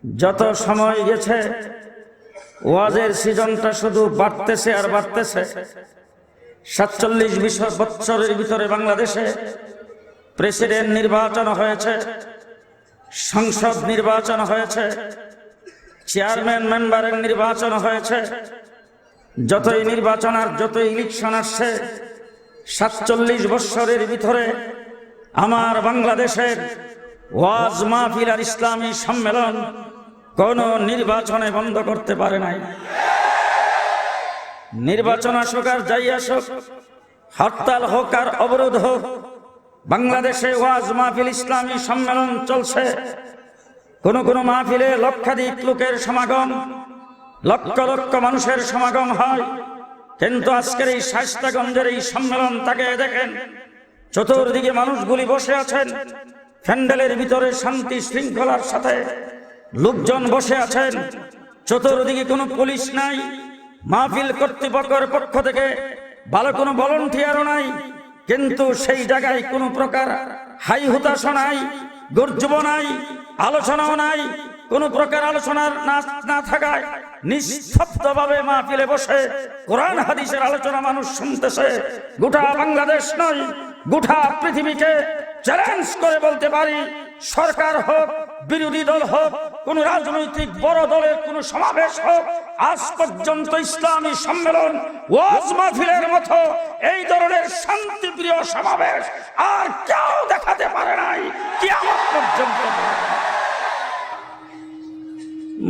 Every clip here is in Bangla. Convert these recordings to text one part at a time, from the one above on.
যত সময় গেছে ওয়াজের সিজনটা শুধু বাড়তেছে আর বাড়তেছে। ৪৭ বছরের ভিতরে বাংলাদেশে প্রেসিডেন্ট নির্বাচন হয়েছে, সংসদ নির্বাচন হয়েছে, চেয়ারম্যান মেম্বারের নির্বাচন হয়েছে। যতই নির্বাচন আর যতই ইলেকশন আসছে, ৪৭ বছরের ভিতরে আমার বাংলাদেশের ওয়াজ মাহফিল আর ইসলামী সম্মেলন কোন নির্বাচনে বন্ধ করতে পারে নাই। নির্বাচন আসুক আর যাই আসুক, হরতাল হোক আর অবরোধ হোক, বাংলাদেশে ওয়াজ মাহফিল ইসলামী সম্মেলন চলছে। কোন কোন মাহফিলে লক্ষাধিক লোকের সমাগম, লক্ষ লক্ষ মানুষের সমাগম হয়। কিন্তু আজকের এই শায়েস্তাগঞ্জের এই সম্মেলন তাকে দেখেন, চতুর্দিকে মানুষগুলি বসে আছেন, প্যান্ডেলের ভিতরে শান্তি শৃঙ্খলার সাথে লোকজন বসে আছেন। চতুর্দিকে কোনো পুলিশ নাই, মাহফিল কর্তৃপক্ষের পক্ষ থেকে ভালো কোনো ভলান্টিয়ারও নাই। কিন্তু সেই জায়গায় কোনো প্রকার হাই হুতাশ নাই, গর্জব নাই, আলোচনাও নাই। কোন প্রকার আলোচনার না থাকায় নিস্তব্ধভাবে মাহফিলে বসে কোরআন হাদিসের আলোচনা মানুষ শুনতেছে। গোটা বাংলাদেশ নয়, গোটা পৃথিবীকে চ্যালেঞ্জ করে বলতে পারি, সরকার হোক, বিরোধী দল হোক, কোন রাজনৈতিক বড় দলের কোন সমাবেশ হোক, আজ পর্যন্ত ইসলামী সম্মেলন ওয়াজ মাহফিলের মতো এই ধরনের শান্তিপ্রিয় সমাবেশ আর কেউ দেখাতে পারে নাই কিয়ামত পর্যন্ত।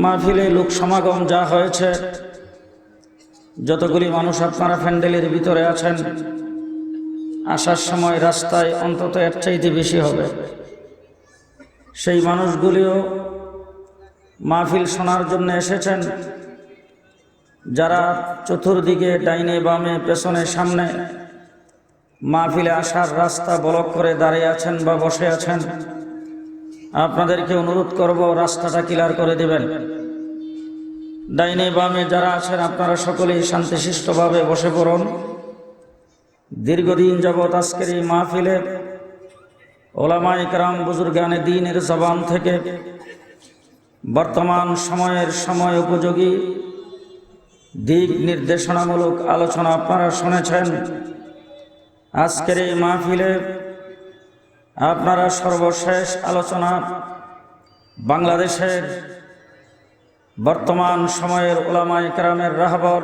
মাহফিলে লোক সমাগম যা হয়েছে, যতগুলি মানুষ আপনারা প্যান্ডেলের ভিতরে আছেন, আসার সময় রাস্তায় অন্তত এর চাইতে বেশি হবে। সেই মানুষগুলিও মাহফিল শোনার জন্য এসেছেন। যারা চতুর্দিকে ডাইনে বামে পেছনে সামনে মাহফিলে আসার রাস্তা ব্লক করে দাঁড়িয়ে আছেন বা বসে আছেন, আপনাদেরকে অনুরোধ করব রাস্তাটা ক্লিয়ার করে দেবেন। ডাইনে বামে যারা আছেন আপনারা সকলেই শান্তিশিষ্টভাবে বসে পড়ুন। দীর্ঘদিন যাবৎ আজকের এই মাহফিলে ওলামায়ে কেরাম বুজুর্গানে দ্বীনের জবান থেকে বর্তমান সময়ের সময় উপযোগী দিক নির্দেশনামূলক আলোচনা আপনারা শুনেছেন। আজকের এই মাহফিলে আপনারা সর্বশেষ আলোচনা বাংলাদেশের বর্তমান সময়ের ওলামায়ে কেরামের রাহবর,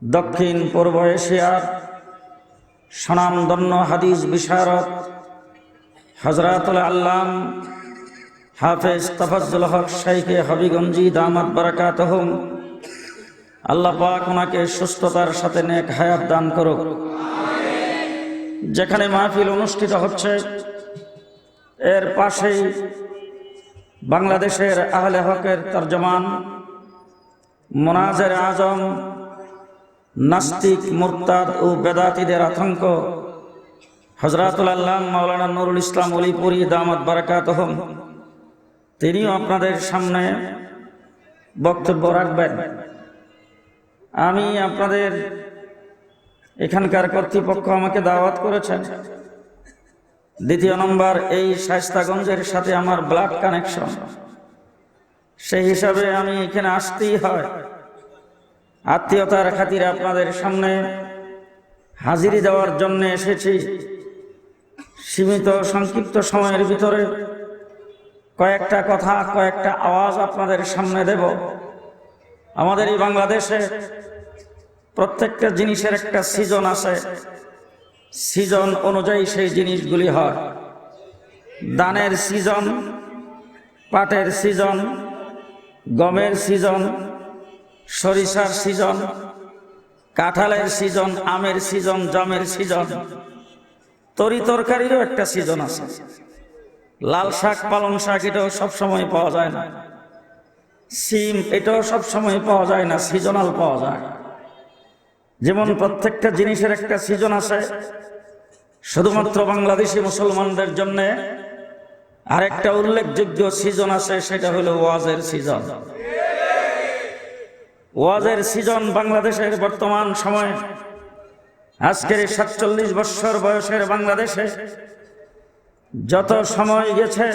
দক্ষিণ পূর্ব এশিয়ার স্বনামধন্য হাদিস বিশারদ হযরতুল আল্লাম হাফেজ তাফাজ্জুল হক শাইখে হবিগঞ্জি দামাত বারাকাতুহুম, আল্লাহ পাক ওনাকে সুস্থতার সাথে নেক হায়াত দান করুক। যেখানে মাহফিল অনুষ্ঠিত হচ্ছে এর পাশেই বাংলাদেশের আহলে হকের তর্জমান, মুনাজির আজম, নাস্তিক মুরতাদ ও বেদাতীদের আতঙ্ক হযরতুল আল্লাম মাওলানা নুরুল ইসলাম অলিপুরি দামাত বারাকাতুহুম, তিনিও আপনাদের সামনে বক্তব্য রাখবেন। আমি আপনাদের এখানকার কর্তৃপক্ষ আমাকে দাওয়াত করেছেন। দ্বিতীয় নম্বর, এই শায়েস্তাগঞ্জের সাথে আমার ব্লাড কানেকশন, সেই হিসাবে আমি এখানে আসতেই হয়। আত্মীয়তার খাতিরে আপনাদের সামনে হাজিরি দেওয়ার জন্য এসেছি। সীমিত সংক্ষিপ্ত সময়ের ভিতরে কয়েকটা কথা, কয়েকটা আওয়াজ আপনাদের সামনে দেব। আমাদের এই বাংলাদেশে প্রত্যেকটা জিনিসের একটা সিজন আছে, সিজন অনুযায়ী সেই জিনিসগুলি হয়। ধানের সিজন, পাটের সিজন, গমের সিজন, সরিষার সিজন, কাঁঠালের সিজন, আমের সিজন, জামের সিজন, তরি তরকারিরও একটা সিজন আছে। লাল শাক, পালং শাক এটাও সবসময় পাওয়া যায় না। সিম এটাও সবসময় পাওয়া যায় না, সিজনাল পাওয়া যায়। যেমন প্রত্যেকটা জিনিসের একটা সিজন আছে, শুধুমাত্র বাংলাদেশি মুসলমানদের জন্য আরেকটা উল্লেখযোগ্য সিজন আছে, সেটা হলো ওয়াজের সিজন। ওয়াজের সিজন বাংলাদেশের বর্তমান সময়ে আজকের ৪৭ বছর বয়সের বাংলাদেশে যত সময় গেছে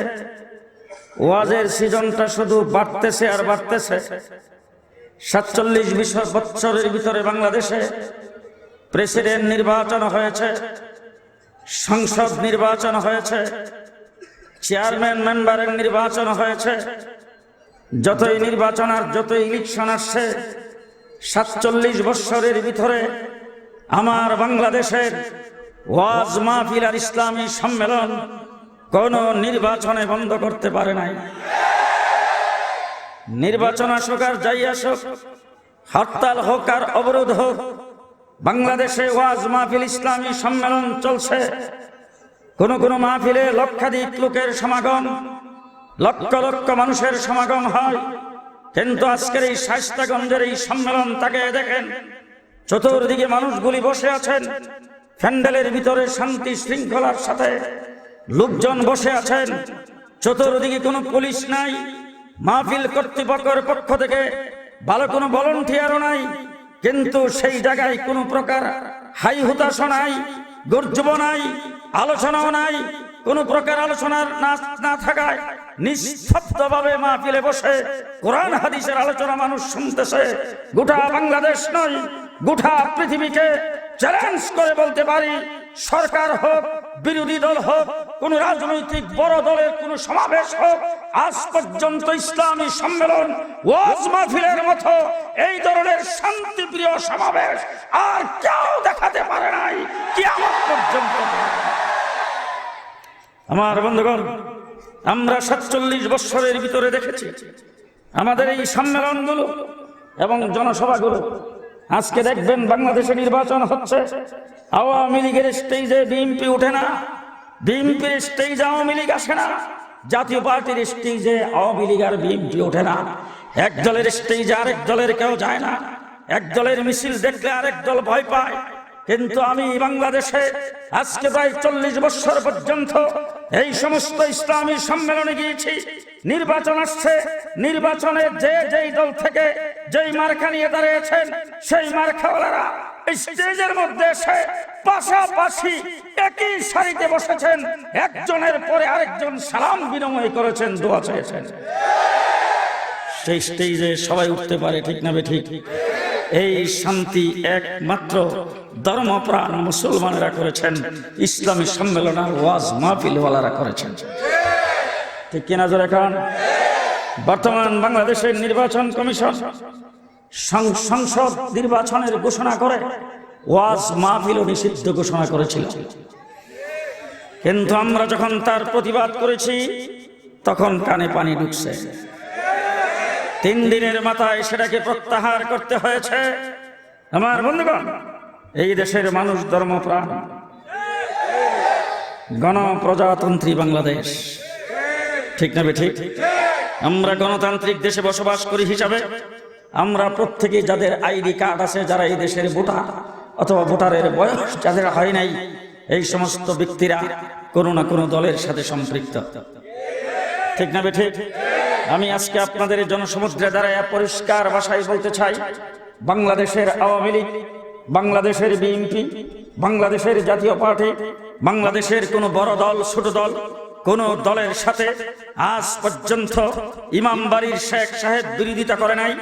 ওয়াজের সিজনটা শুধু বাড়তেছে আর বাড়তেছে। 47 বছরের ভিতরে বাংলাদেশে প্রেসিডেন্ট নির্বাচন হয়েছে, সংসদ নির্বাচন হয়েছে, চেয়ারম্যান মেম্বারের নির্বাচন হয়েছে। যতই নির্বাচন আর যতই ইলেকশন আসছে, 47 বছরের ভিতরে আমার বাংলাদেশের ওয়াজ মাহফিল আর ইসলামী সম্মেলন কোন নির্বাচনে বন্ধ করতে পারে নাই। নির্বাচন আসুক আর যাই আসুক, হরতাল হোক আর অবরোধ হোক, বাংলাদেশে ওয়াজ মাহফিল ইসলামী সম্মেলন চলছে। কোন কোন মাহফিলে লক্ষাধিক লোকের সমাগম, লক্ষ লক্ষ মানুষের সমাগম হয়। কিন্তু আজকের এই শায়েস্তাগঞ্জের এই সম্মেলন তাকে দেখেন, চতুর্দিকে মানুষগুলি বসে আছেন, প্যান্ডেলের ভিতরে শান্তি শৃঙ্খলার সাথে লোকজন বসে আছেন। চতুর্দিকে কোনো পুলিশ নাই, মাহফিল কর্তৃপক্ষের পক্ষ থেকে ভালো কোনো ভলান্টিয়ারও নাই। কিন্তু সেই জায়গায় কোনো প্রকার হাই হুতাশ নাই, গর্জব নাই, আলোচনাও নাই। কোন প্রকার আলোচনার না থাকায় নিস্তব্ধভাবে মাহফিলে বসে কোরআন হাদিসের আলোচনা মানুষ শুনতেছে। গোটা বাংলাদেশ নয়, গোটা পৃথিবীকে চ্যালেঞ্জ করে বলতে পারি, সরকার হোক, বিরোধী দল হোক, কোন রাজনৈতিক বড় দলের কোন সমাবেশ হোক, আজ পর্যন্ত ইসলামী সম্মেলন ওয়াজ মাহফিলের মতো এই ধরনের শান্তিপ্রিয় সমাবেশ আর কেউ দেখাতে পারে নাই কিয়ামত পর্যন্ত। আমার বন্ধুগণ, আমরা 47 বছরের ভিতরে দেখেছি আমাদের এই সম্মেলনগুলো এবং জনসভাগুলো। আজকে দেখবেন বাংলাদেশে নির্বাচন হচ্ছে, আওয়ামী লীগের স্টেজে বিএনপি ওঠে না, বিএনপির স্টেজে আওয়ামী লীগ আসে না, জাতীয় পার্টির স্টেজে আওয়ামী লীগ আর বিএনপি ওঠে না, এক দলের স্টেজে আরেক দলের কেউ যায় না, এক দলের মিছিল দেখলে আরেক দল ভয় পায়। কিন্তু আমি বাংলাদেশে আজকে প্রায় 40 বছর পর্যন্ত এই সমস্ত ইসলামী সম্মেলনে গিয়েছি। নির্বাচন আসছে, নির্বাচনে যে যেই দল থেকে যেই মার্কা নিয়ে দাঁড়িয়েছেন সেই মার্কাওয়ালারা স্টেজের মধ্যে এসে পাশাপাশি একই সারিতে বসেছেন, একজনের পরে আরেকজন সালাম বিনিময় করেছেন, দোয়া চেয়েছেন। সেই স্টেজে সবাই উঠতে পারে, ঠিক না ঠিক? এই শান্তি একমাত্র ধর্মপ্রাণ মুসলমানেরা করেছেন, ইসলামী সম্মেলন আর ওয়াজ মাহফিলওয়ালারা করেছেন, ঠিক কিনা জোরে কান? বর্তমান বাংলাদেশের নির্বাচন কমিশন সংসদ নির্বাচনের ঘোষণা করে ওয়াজ মাহফিল নিষিদ্ধ ঘোষণা করেছিল। কিন্তু আমরা যখন তার প্রতিবাদ করেছি তখন কানে পানি ঢুকছে। 3 দিনের মাথায় সেটাকে প্রত্যাহার করতে হয়েছে। আমার বন্ধুগণ, এই দেশের মানুষ ধর্মপ্রাণ, গণপ্রজাতন্ত্রী বাংলাদেশ, ঠিক না ঠিক? আমরা গণতান্ত্রিক দেশে বসবাস করি হিসাবে আমরা প্রত্যেকে যাদের আইডি কার্ড আছে, যারা এই দেশের ভোটার অথবা ভোটারের বয়স যাদের হয় নাই, এই সমস্ত ব্যক্তিরা কোনো না কোনো দলের সাথে সম্পৃক্ত, ঠিক না ঠিক? আমি আজকে আপনাদের জনসমুদ্রে দাঁড়ায় পরিষ্কার ভাষায় বলতে চাই, বাংলাদেশের আওয়ামী লীগ, বাংলাদেশের বিএনপি, বাংলাদেশের জাতীয় পার্টি, বাংলাদেশের কোনো বড় দল ছোট দল, কোন দলের সাথে আজ পর্যন্ত ইমামবাড়ির শেখ সাহেব বিরোধিতা করে নাই,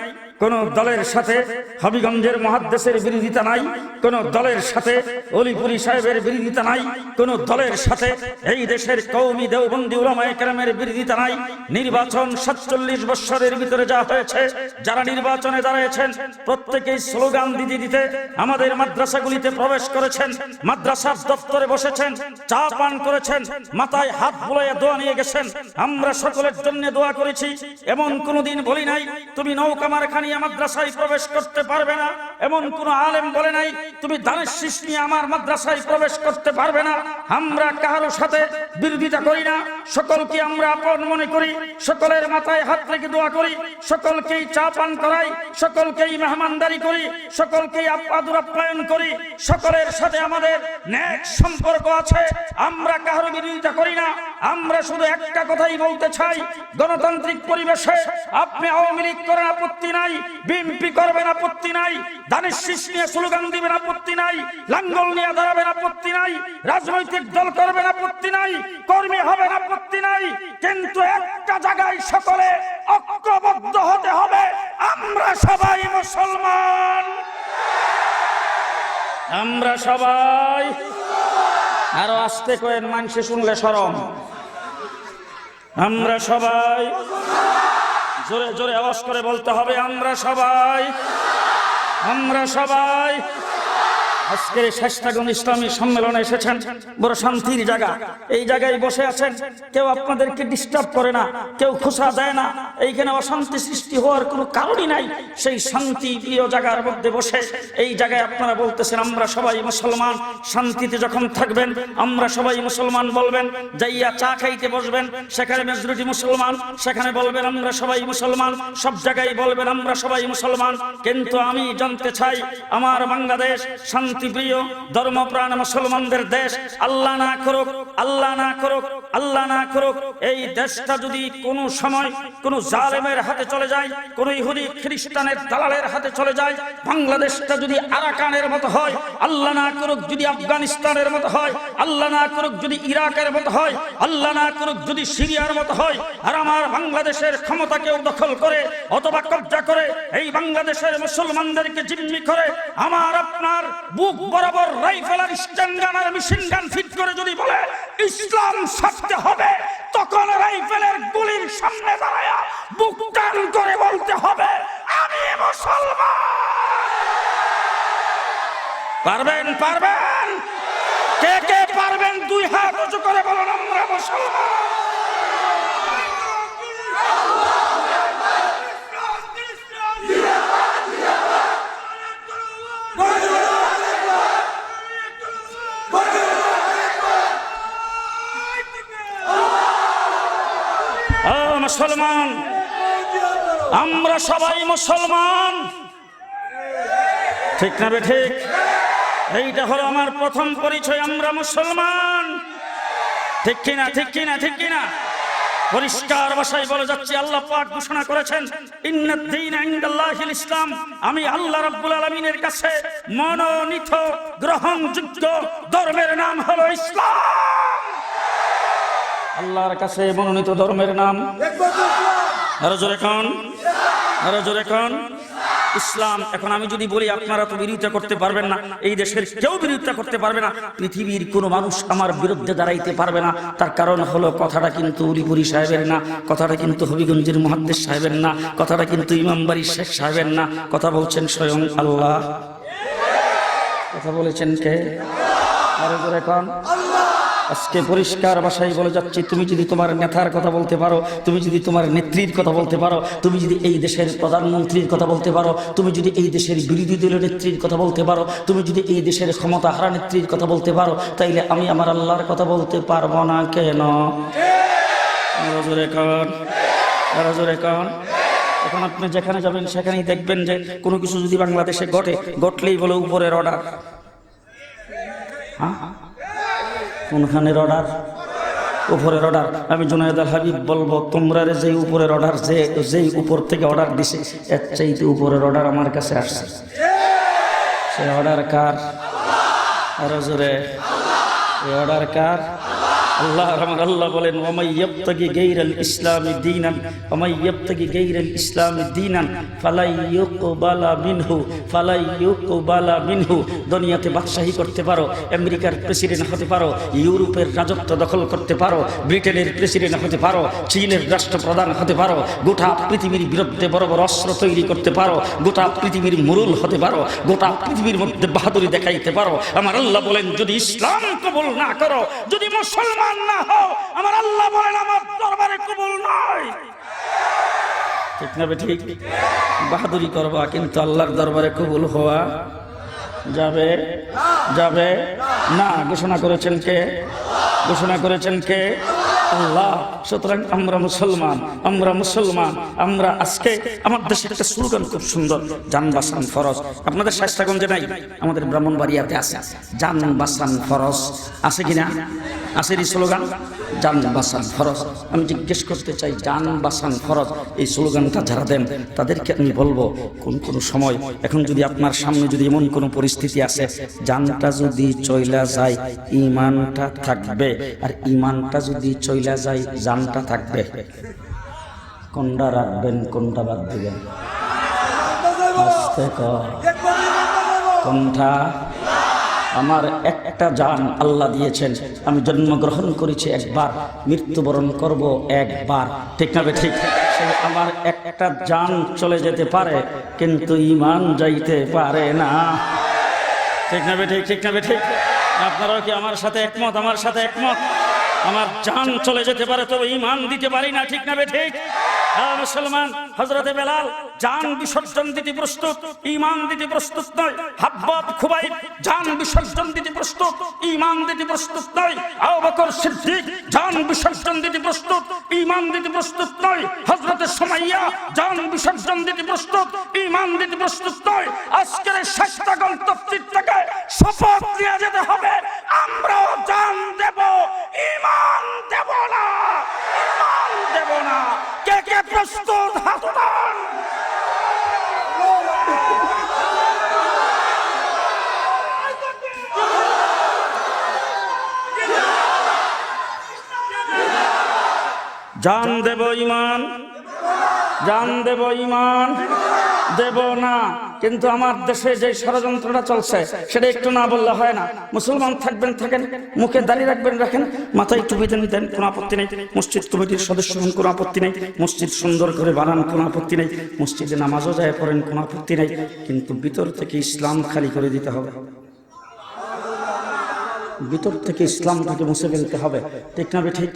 কোন দলের সাথে হবিগঞ্জের মুহাদ্দিসের বিরোধিতা নাই, কোন দলের সাথে অলিপুরি সাহেবের বিরোধিতা নাই, কোন দলের সাথে এই দেশের কওমি দেওবন্দি উলামায়ে কেরামের বিরোধিতা নাই। নির্বাচন 47 বছরের ভিতরে যা হয়েছে, যারা নির্বাচনে দাঁড়িয়েছেন প্রত্যেকেই স্লোগান দিতে দিতে আমাদের মাদ্রাসাগুলিতে প্রবেশ করেছেন, মাদ্রাসার দপ্তরে বসেছেন, চা পান করেছেন, মাথায় হাত বুলাইয়া দোয়া নিয়ে গেছেন। আমরা সকলের জন্য দোয়া করেছি, এমন কোনোদিন বলি নাই তুমি নৌকা মার্কা নিয়ে মাদ্রাসায় প্রবেশ করতে পারবে না, এমন কোন আলেম বলে নাই তুমি ধানের শীষ নিয়ে আমার মাদ্রাসায় প্রবেশ করতে পারবে না। আমরা কারোর সাথে বিরোধিতা করি না, সকলকে আমরা আপন মনে করি, সকলের মাথায় হাত রেখে দোয়া করি, সকলকেই চা পান করাই, সকলকেই মেহমানদারি করি, সকলকেই আদর আপ্যায়ন করি, সকলের সাথে আমাদের নেক সম্পর্ক আছে। আমরা কারো বিরোধিতা করি না। আমরা শুধু একটা কথাই বলতে চাই, গণতান্ত্রিক পরিবেশে আপনি আওয়ামী লীগ করেন আপত্তি নাই, বিএনপি করবেন আপত্তি নাই, ধানের শীষ নিয়ে স্লোগান দিবেন, আপত্তি নাই। লাঙ্গল নিয়ে দাঁড়াবেন, আপত্তি নাই। রাজনৈতিক দল করবেন, আপত্তি নাই। কর্মী হবেন, আপত্তি নাই। কিন্তু একটা জায়গায় সকলে ঐক্যবদ্ধ হতে হবে, আমরা সবাই মুসলমান, আমরা সবাই। আরো আস্তে করেন, মানুষে শুনলে শরম। আমরা সবাই, জোরে জোরে আওয়াজ করে বলতে হবে, আমরা সবাই, আমরা সবাই। আজকের শেষটাগণ ইসলামী সম্মেলনে এসেছেন, বড় শান্তির জায়গা। এই জায়গায় বসে আছেন, কেউ আপনাদেরকে ডিস্টার্ব করে না, কেউ খোসা দেয় না। এইখানে অশান্তি সৃষ্টি হওয়ার কোনো কারণই নাই। সেই শান্তি প্রিয় জায়গার মধ্যে বসে এই জায়গায় আপনারা বলতেছেন আমরা সবাই মুসলমান। শান্তিতে যখন থাকবেন, আমরা সবাই মুসলমান বলবেন। যাইয়া চা খাইতে বসবেন, সেখানে মেজরিটি মুসলমান, সেখানে বলবেন আমরা সবাই মুসলমান। সব জায়গায় বলবেন আমরা সবাই মুসলমান। কিন্তু আমি জানতে চাই, আমার বাংলাদেশ শান্তিপ্রিয় ধর্মপ্রাণ মুসলমানদের দেশ। আল্লাহ না করুক, আল্লাহ না করুক, আল্লাহ না করুক, এই দেশটা যদি কোনো সময় কোনো জালেমের হাতে চলে যায়, কোন ইহুদি খ্রিস্টানের দালালের হাতে চলে যায়, বাংলাদেশটা যদি আরাকানের মতো হয়, আল্লাহ না করুক যদি আফগানিস্তানের মতো হয়, আল্লাহ না করুক যদি ইরাকের মতো হয়, আল্লাহ না করুক যদি সিরিয়ার মতো হয়, আর আমার বাংলাদেশের ক্ষমতাকেও দখল করে অথবা কব্জা করে এই বাংলাদেশের মুসলমানদেরকে জিম্মি করে আমার আপনার বুক বরাবর রাইফেল আর স্ট্যান্ড গান আর মেশিন গান ফিট করে যদি বলে ইসলাম ছাড়তে হবে, তখন রাইফেলের গুলির সামনে দাঁড়ায়া বুক টান করে বলতে হবে আমি মুসলমান। পারবেন? পারবেন? কে কে পারবেন? দুই হাত উঁচু করে বলুন আমরা মুসলমান। মুসলমান, আমরা সবাই মুসলমান, ঠিক না ঠিক? এইটা হলো আমার প্রথম পরিচয়, আমরা মুসলমান, ঠিক কিনা? ঠিক কিনা? ঠিক কিনা? পরিষ্কার ভাষায় বলে যাচ্ছি, আল্লাহ পাক ঘোষণা করেছেন ইন্নাদ-দীনা ইনদাল্লাহিল ইসলাম, আমি আল্লাহ রাব্বুল আলামিনের কাছে মনোনীত গ্রহণযোগ্য ধর্মের নাম হলো ইসলাম। আল্লাহর কাছে মনোনীত ধর্মের নাম আরো জোরে কোন, আরো জোরে কোন, ইসলাম। এখন আমি যদি বলি আপনারা তো বিরোধিতা করতে পারবেন না, এই দেশের কেউ বিরোধিতা করতে পারবে না, পৃথিবীর কোনো মানুষ আমার বিরুদ্ধে দাঁড়াইতে পারবে না। তার কারণ হলো কথাটা কিন্তু উলিপুরি সাহেবের না, কথাটা কিন্তু হবিগঞ্জের মুহাদ্দিস সাহেবের না, কথাটা কিন্তু ইমামবাড়ির শেখ সাহেবের না, কথা বলছেন স্বয়ং আল্লাহ। কথা বলেছেন কে? আরো জোরে কোন। আজকে পরিষ্কার ভাষায় বলে যাচ্ছি, তুমি যদি তোমার নেতার কথা বলতে পারো, তুমি যদি তোমার নেত্রীর কথা বলতে পারো, তুমি যদি এই দেশের প্রধানমন্ত্রীর কথা বলতে পারো, তুমি যদি এই দেশের বিরোধী দলীয় নেত্রীর কথা বলতে পারো, তুমি যদি এই দেশের ক্ষমতা হারা নেত্রীর কথা বলতে পারো, তাইলে আমি আমার আল্লাহর কথা বলতে পারবো না কেন? এখন আপনি যেখানে যাবেন সেখানেই দেখবেন যে কোনো কিছু যদি বাংলাদেশে ঘটলেই বলে উপরের অর্ডার। হ্যাঁ, কোনখানের অর্ডার? উপরের অর্ডার। আমি জুনায়েদ আল হাবিব বলবো, তোমরা যে উপরের অর্ডার, যেই উপর থেকে অর্ডার দিছে, এর চাইতে উপরের অর্ডার আমার কাছে আসছে। সে অর্ডার কার? আরো জোরে, এই অর্ডার কার? আল্লাহ। আমার আল্লাহ বলেন ওয়ামাই ইয়াবতাগি গায়রাল ইসলামি দীনান, ওয়ামাই ইয়াবতাগি গায়রাল ইসলামি দীনান ফালাই ইউকবালা মিনহু, ফালাই ইউকবালা মিনহু। দুনিয়াতে বাদশাহী করতে পারো, আমেরিকার প্রেসিডেন্ট হতে পারো, ইউরোপের রাজত্ব দখল করতে পারো, ব্রিটেনের প্রেসিডেন্ট হতে পারো, চীনের রাষ্ট্রপ্রধান হতে পারো, গোটা পৃথিবীর বিরুদ্ধে বড় বড় অস্ত্র তৈরি করতে পারো, গোটা পৃথিবীর মুরুল হতে পারো, গোটা পৃথিবীর মধ্যে বাহাদুরি দেখাইতে পারো। আমার আল্লাহ বলেন যদি ইসলাম কবুল না করো, যদি মুসলমান না হও, আমার আল্লাহ বলেন আমার দরবারে কবুল নয়। ঠিক না ঠিক? বাহাদুরি করবা কিন্তু আল্লাহর দরবারে কবুল হওয়া যাবে যাবে না। ঘোষণা করেছেন কে? ঘোষণা করেছেন কে? আল্লাহ। সুতরাং আমরা মুসলমান, আমরা মুসলমান। আমরা আজকে আমার দেশে একটা স্লোগান খুব সুন্দর, জান বাঁচান ফরজ। আপনাদের শায়েস্তাগঞ্জে নাই, আমাদের ব্রাহ্মণবাড়িয়াতে আছে, জান বাঁচান ফরজ। আছে কিনা? আসেরই স্লোগান জান বাঁচান ফরজ। আমি জিজ্ঞেস করতে চাই, জান বাঁচান ফরজ এই স্লোগানটা যারা দেন তাদেরকে আমি বলবো, কোন কোন সময় এখন যদি আপনার সামনে যদি এমন কোনো পরিস্থিতি আসে, জানটা যদি চইলা যায় ইমানটা থাকবে, আর ইমানটা যদি চইলা যায় জানটা থাকবে, কোনটা রাখবেন কোনটা বাদ দিবেন? কোনটা? আমার একটা জান আল্লাহ দিয়েছেন, আমি জন্মগ্রহণ করেছি একবার, মৃত্যুবরণ করব একবার, ঠিক না ঠিক? আমার একটা জান চলে যেতে পারে কিন্তু ঈমান যাইতে পারে না, ঠিক না ঠিক? ঠিক না ঠিক? আপনারাও কি আমার সাথে একমত? আমার সাথে একমত? আমার জান চলে যেতে পারে তবে ঈমান দিতে পারি না, ঠিক না ঠিক? মুসলমান হযরতে বেলাল জান বিসর্জন দিতে প্রস্তুত, ঈমান দিতে প্রস্তুত নয়। হাব্বাব খুবাইব জান বিসর্জন দিতে প্রস্তুত, ঈমান দিতে প্রস্তুত নয়। আবু বকর সিদ্দিক জান বিসর্জন দিতে প্রস্তুত, ঈমান দিতে প্রস্তুত নয়। হযরতে সুমাইয়া জান বিসর্জন দিতে প্রস্তুত, ঈমান দিতে প্রস্তুত নয়। আজকের শাস্তাগণ তফসির থেকে শপথ নিয়ে যেতে হবে, আমরাও জান দেব, ঈমান দেব না, ঈমান দেব না। কে কে প্রস্তুত? হাত উঠান। জান দেব, ঈমান জান দেব, ঈমান দেব না। কিন্তু আমার দেশে যে ষড়যন্ত্রটা চলছে সেটা একটু না বললে হয় না। মুসলমান থাকবেন থাকেন, মুখে দাঁড়িয়ে রাখবেন রাখেন, মাথায় টুপি দেন দেন, কোনো আপত্তি নেই। মসজিদ কমিটির সদস্য হন, কোনো আপত্তি নেই। মসজিদ সুন্দর করে বানান, কোনো আপত্তি নেই। মসজিদে নামাজও যায় পড়েন, কোনো আপত্তি নেই। কিন্তু ভিতর থেকে ইসলাম খালি করে দিতে হবে, ভিতর থেকে ইসলাম থেকে মুছে ফেলতে হবে, ঠিক না ঠিক?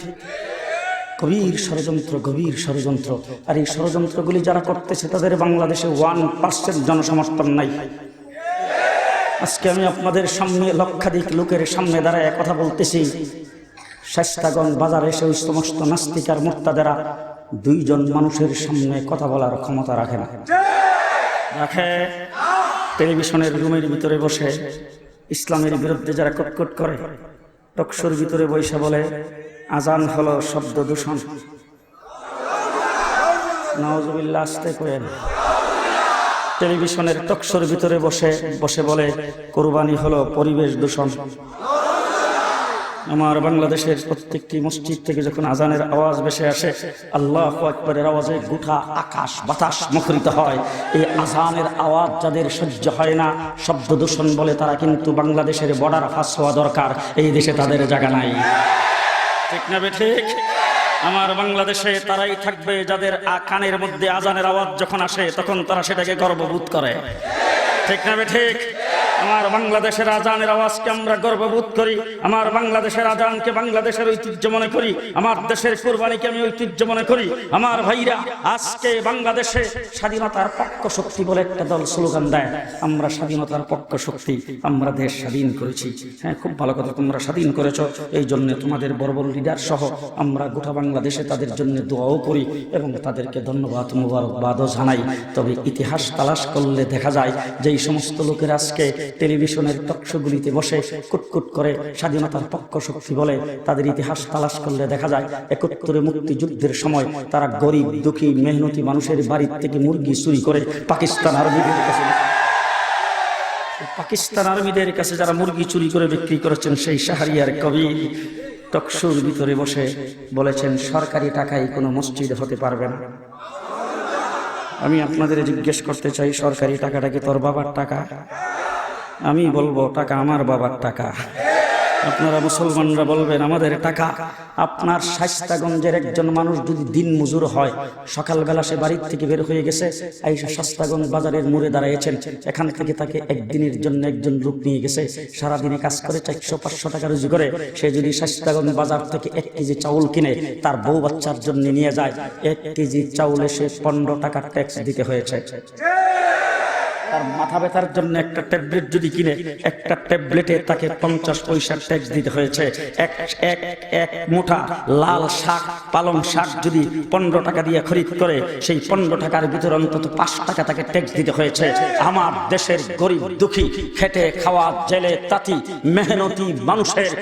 গভীর ষড়যন্ত্র, গভীর ষড়যন্ত্র। আর এই ষড়যন্ত্রগুলি যারা করতেছে তাদের বাংলাদেশে 1% জনসমর্থন নাই। আজকে আমি আপনাদের সামনে লক্ষাধিক লোকের সামনে দাঁড়ায় কথা বলতেছি, শায়েস্তাগণ বাজারে এসে ওই সমস্ত নাস্তিক আর মুরতাদেরা 2 জন মানুষের সামনে কথা বলার ক্ষমতা রাখে না, রাখে। টেলিভিশনের রুমের ভিতরে বসে ইসলামের বিরুদ্ধে যারা কটকট করে, টকশোর ভিতরে বসে বলে আজান হলো শব্দ দূষণ, নাউজুবিল্লাহ, আসতে করেন। টেলিভিশনের টকশোর ভিতরে বসে বসে বলে কুরবানি হলো পরিবেশ দূষণ। আমার বাংলাদেশের প্রত্যেকটি মসজিদ থেকে যখন আজানের আওয়াজ ভেসে আসে, আল্লাহু আকবারের আওয়াজে গোটা আকাশ বাতাস মুখরিত হয়। এই আজানের আওয়াজ যাদের সহ্য হয় না, শব্দ দূষণ বলে, তারা কিন্তু বাংলাদেশের বর্ডার ফাঁস হওয়া দরকার, এই দেশে তাদের জায়গা নাই, ঠিক না ঠিক? আমার বাংলাদেশে তারাই থাকবে যাদের কানের মধ্যে আজানের আওয়াজ যখন আসে তখন তারা সেটাকে গর্ববোধ করে, ঠিক না ঠিক? আমার বাংলাদেশের আজানের আওয়াজকে আমরা গর্ববোধ করি, আমার বাংলাদেশের আজানকে বাংলাদেশের ঐতিহ্য মনে করি, আমার দেশের কুরবানিকে আমি ঐতিহ্য মনে করি। আমার ভাইরা, আজকে বাংলাদেশে স্বাধীনতার পক্ষ শক্তি বলে একটা দল স্লোগান দেয়, আমরা স্বাধীনতার পক্ষ শক্তি, আমরা দেশ স্বাধীন করেছি। হ্যাঁ, খুব ভালো কথা, তোমরা স্বাধীন করেছ, এই জন্য তোমাদের বড় বড় লিডার সহ আমরা গোটা বাংলাদেশে তাদের জন্য দোয়াও করি এবং তাদেরকে ধন্যবাদ মুবারকবাদও জানাই। তবে ইতিহাস তালাশ করলে দেখা যায় যে এই সমস্ত লোকের আজকে টেলিভিশনের টকশোগুলিতে বসে কুটকুট করে স্বাধীনতার পক্ষ শক্তি বলে, তাদের ইতিহাস তালাশ করলে দেখা যায় 71 মুক্তিযুদ্ধের সময় তারা গরিব দুঃখী মেহনতি মানুষের বাড়ির থেকে মুরগি চুরি করে পাকিস্তান আর্মিদের কাছে যারা মুরগি চুরি করে বিক্রি করেছেন, সেই শাহরিয়ার কবি টকশোর ভিতরে বসে বলেছেন সরকারি টাকায় কোনো মসজিদ হতে পারবে না। আমি আপনাদের জিজ্ঞেস করতে চাই, সরকারি টাকাটা কি তোর বাবার টাকা? আমি বলবো টাকা আমার বাবার টাকা। আপনারা মুসলমানরা বলবেন আমাদের টাকা। আপনার শায়েস্তাগঞ্জের একজন মানুষ যদি দিন মজুর হয়, সকালবেলা সে বাড়ির থেকে বের হয়ে গেছে, আইসা শায়েস্তাগঞ্জ বাজারের মোড়ে দাঁড়িয়েছেন, এখান থেকে তাকে একদিনের জন্য একজন লোক নিয়ে গেছে, সারাদিনে কাজ করে 400-500 টাকা রুজি করে, সে যদি শায়েস্তাগঞ্জ বাজার থেকে 1 কেজি চাউল কিনে তার বউ বাচ্চার জন্য নিয়ে যায়, 1 কেজি চাউলে সে 15 টাকা ট্যাক্স দিতে হয়েছে। তার মাথা ব্যথার জন্য একটা ট্যাবলেট যদি কিনে, একটা ট্যাবলেটে তাকে 50 পয়সা ট্যাক্স দিতে হয়েছে। এক মুঠা লাল শাক, পালং শাক যদি 15 টাকা দিয়ে খরিদ করে, সেই 15 টাকার ভিতরে অন্তত 5 টাকা তাকে ট্যাক্স দিতে হয়েছে। আমার দেশের গরিব দুঃখী, খেটে খাওয়া জেলে তাঁতি মেহনতি মানুষের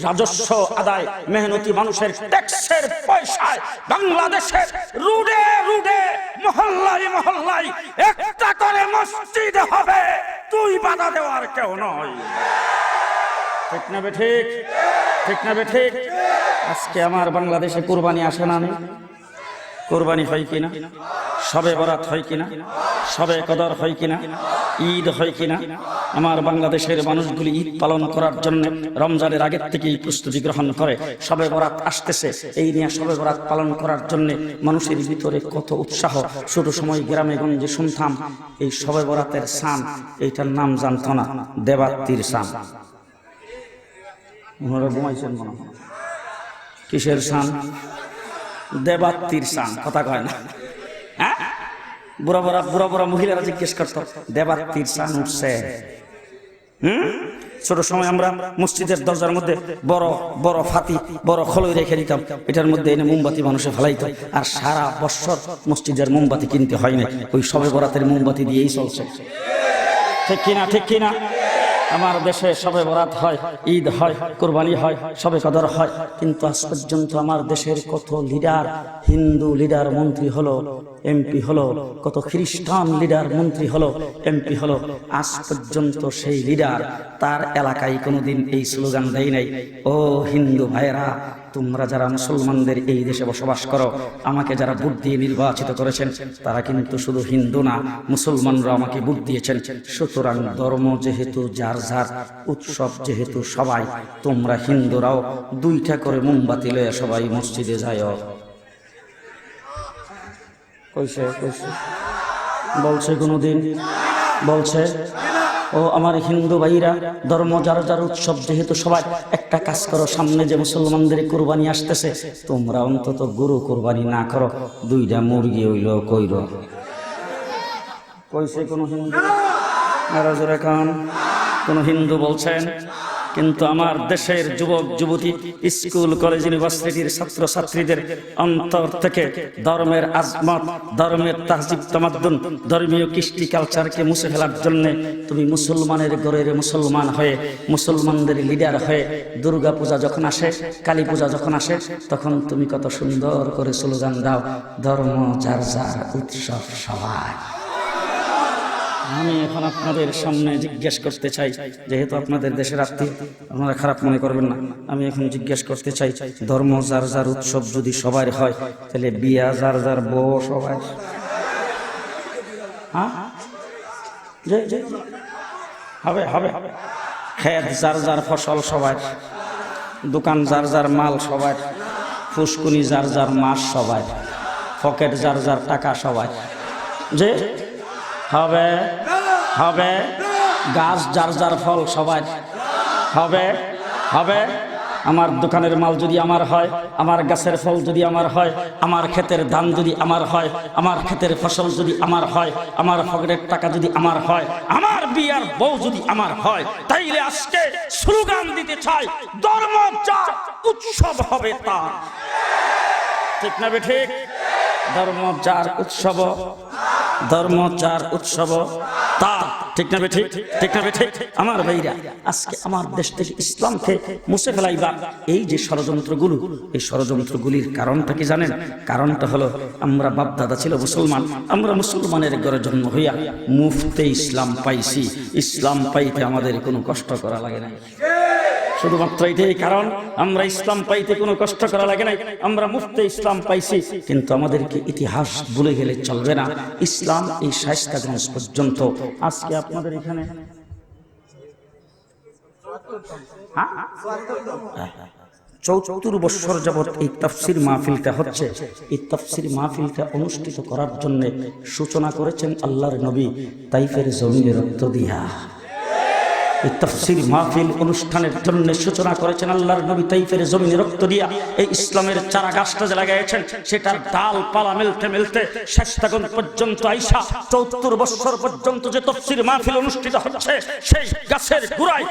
রাজস্ব আদায়, মেহনতি মানুষের ট্যাক্সের পয়সায় বাংলাদেশের রুডে রুডে মহল্লায় মহল্লায় একটা করে মসজিদ হবে, তুই বাধা দেওয়ার কেউ নয়। ঠিক না বে ঠিক? ঠিক না বে ঠিক? আজকে আমার বাংলাদেশে কুরবানি আসে না? কোরবানি হয় কিনা, সবে বরাত হয় কিনা, সবে কদর হয় কিনা, ঈদ হয় কিনা? আমার বাংলাদেশের মানুষগুলি ঈদ পালন করার জন্য রমজানের আগের থেকেই প্রস্তুতি গ্রহণ করে। সবে বরাত আসতেছে, এই নিয়ে সবে বরাত পালন করার জন্য মানুষের ভিতরে কত উৎসাহ। ছোট সময় গ্রামে গঞ্জে শুনতাম এই সবে বরাতের সান, এইটার নাম জানতো না, দেবাত্তির সান। ওনারা ঘুমাইছেন মনে হয়। কিসের সান? দেবাত্তির সান। কথা কয় না? হ্যাঁ, বুড়া বুড়া মহিলারা জিজ্ঞেস করতো, দেবাত্তির সান উঠছে। ছোট সময় আমরা মসজিদের দরজার মধ্যে বড় বড় ফাতি, বড় খলই রেখে দিতাম, এটার মধ্যে এনে মোমবাতি মানুষে ফেলাইতো, আর সারা বছর মসজিদের মোমবাতি কিনতে হয় না, ওই সবে বরাতের মোমবাতি দিয়েই চলছে। ঠিক কিনা? ঠিক কিনা? আমার দেশে সবে বরাত হয়, ঈদ হয়, কুরবানি হয়, সবে কদর হয়, কিন্তু আজ পর্যন্ত আমার দেশের কত লিডার, হিন্দু লিডার মন্ত্রী হলো, এমপি হলো, কত খ্রিস্টান লিডার মন্ত্রী হলো, এমপি হলো, আজ পর্যন্ত সেই লিডার তার এলাকায় কোনোদিন এই স্লোগান দেয় নাই, ও হিন্দু ভাইয়েরা, তোমরা যারা মুসলমানদের এই দেশে বসবাস করো, আমাকে যারা ভোট দিয়ে নির্বাচিত করেছেন তারা কিন্তু শুধু হিন্দু না, মুসলমানরা আমাকে ভোট দিয়েছেন। সুতরাং ধর্ম যেহেতু যার যার, উৎসব যেহেতু সবাই, তোমরা হিন্দুরাও 2টা করে মোমবাতি লয়ে সবাই মসজিদে যায়। কইছে কইছে বলছে কোনোদিন? বলছে? ও আমার হিন্দু ভাইরা, ধর্ম যার যার, উৎসব যেহেতু সবাই, একটা কাজ করো, সামনে যে মুসলমানদের কুরবানি আসতেছে, তোমরা অন্তত গরু কুরবানি না করো, 2টা মুরগি হইল কইর। কইছে কোন হিন্দু? জোরে কান। কোন হিন্দু বলছেন? কিন্তু আমার দেশের যুবক যুবতী, স্কুল কলেজ ইউনিভার্সিটির ছাত্র ছাত্রীদের অন্তর থেকে ধর্মের আজমত, ধর্মের তাহজিব তামাদ্দুন, ধর্মীয় কৃষ্টি কালচারকে মুছে ফেলার জন্য তুমি মুসলমানের ঘরের মুসলমান হয়ে, মুসলমানদের লিডার হয়ে, দুর্গা পূজা যখন আসে, কালী পূজা যখন আসে, তখন তুমি কত সুন্দর করে স্লোগান দাও, ধর্ম যার যার, উৎসব সবাই। আমি এখন আপনাদের সামনে জিজ্ঞেস করতে চাই, যেহেতু আপনাদের দেশের আত্মীয়, আপনারা খারাপ মনে করবেন না, আমি এখন জিজ্ঞেস করতে চাই, ধর্ম যার যার, উৎসব যদি সবার হয়, তাহলে বিয়া যার যার, বউ সবাই? হ্যাঁ, হবে হবে। খেত যার যার, ফসল সবাই, দোকান যার যার, মাল সবাই, ফুসকুনি যার যার, মাছ সবাই, পকেট যার যার, টাকা সবাই। যে হবে হবে, গাছ যার যার, ফল সবাই হবে হবে। আমার দোকানের মাল যদি আমার হয়, আমার গাছের ফল যদি আমার হয়, আমার ক্ষেতের ধান যদি আমার হয়, আমার ক্ষেতের ফসল যদি আমার হয়, আমার পকেটের টাকা যদি আমার হয়, আমার বিয়ার বউ যদি আমার হয়, তাইলে আজকে স্লোগান দিতে চাই, ধর্ম যার, উৎসব হবে তার। ঠিক না বে ঠিক? ধর্ম যার, উৎসব, ধর্ম যার, উৎসব তার। ঠিক না বে ঠিক? ঠিক না বে ঠিক? আমার ভাইরা, আজকে আমার দেশ থেকে ইসলামকে মুছে ফেলাইবা এই যে ষড়যন্ত্রগুলো, এই ষড়যন্ত্রগুলির কারণটা কি জানেন? কারণটা হলো, আমরা বাপ দাদা ছিল মুসলমান, আমরা মুসলমানের ঘরে জন্ম হইয়া মুফতে ইসলাম পাইছি, ইসলাম পাইতে আমাদের কোনো কষ্ট করা লাগে না। শুধুমাত্র এটাই কারণ, আমরা ইসলাম পাইতে কোনো কষ্ট করা লাগে নাই, আমরা মুফতে ইসলাম পাইছি। কিন্তু আমাদেরকে ইতিহাস ভুলে গেলে চলবে না। ইসলাম এই শায়েস্তাগঞ্জ পর্যন্ত, আজকে আপনাদের এখানে ৭৪ বছর যাবৎ এই তাফসীর মাহফিলটা হচ্ছে। এই তাফসীর মাহফিলটা অনুষ্ঠিত করার জন্য সূচনা করেছেন আল্লাহর নবী তাইফের জমিনে রক্ত দিয়া। এই তাফসীর মাহফিল অনুষ্ঠানের জন্য সূচনা করেছেন আল্লাহর নবী তাইফের জমিনে রক্ত দিয়া এই ইসলামের চারা গাছটা যে লাগাইছেন, সেটার ডাল পালা মেলতে মেলতে শেষতাগন পর্যন্ত আইসা ৭৪ বছর পর্যন্ত যে তাফসীর মাহফিল অনুষ্ঠিত হচ্ছে, সেই গাছের গোড়ায়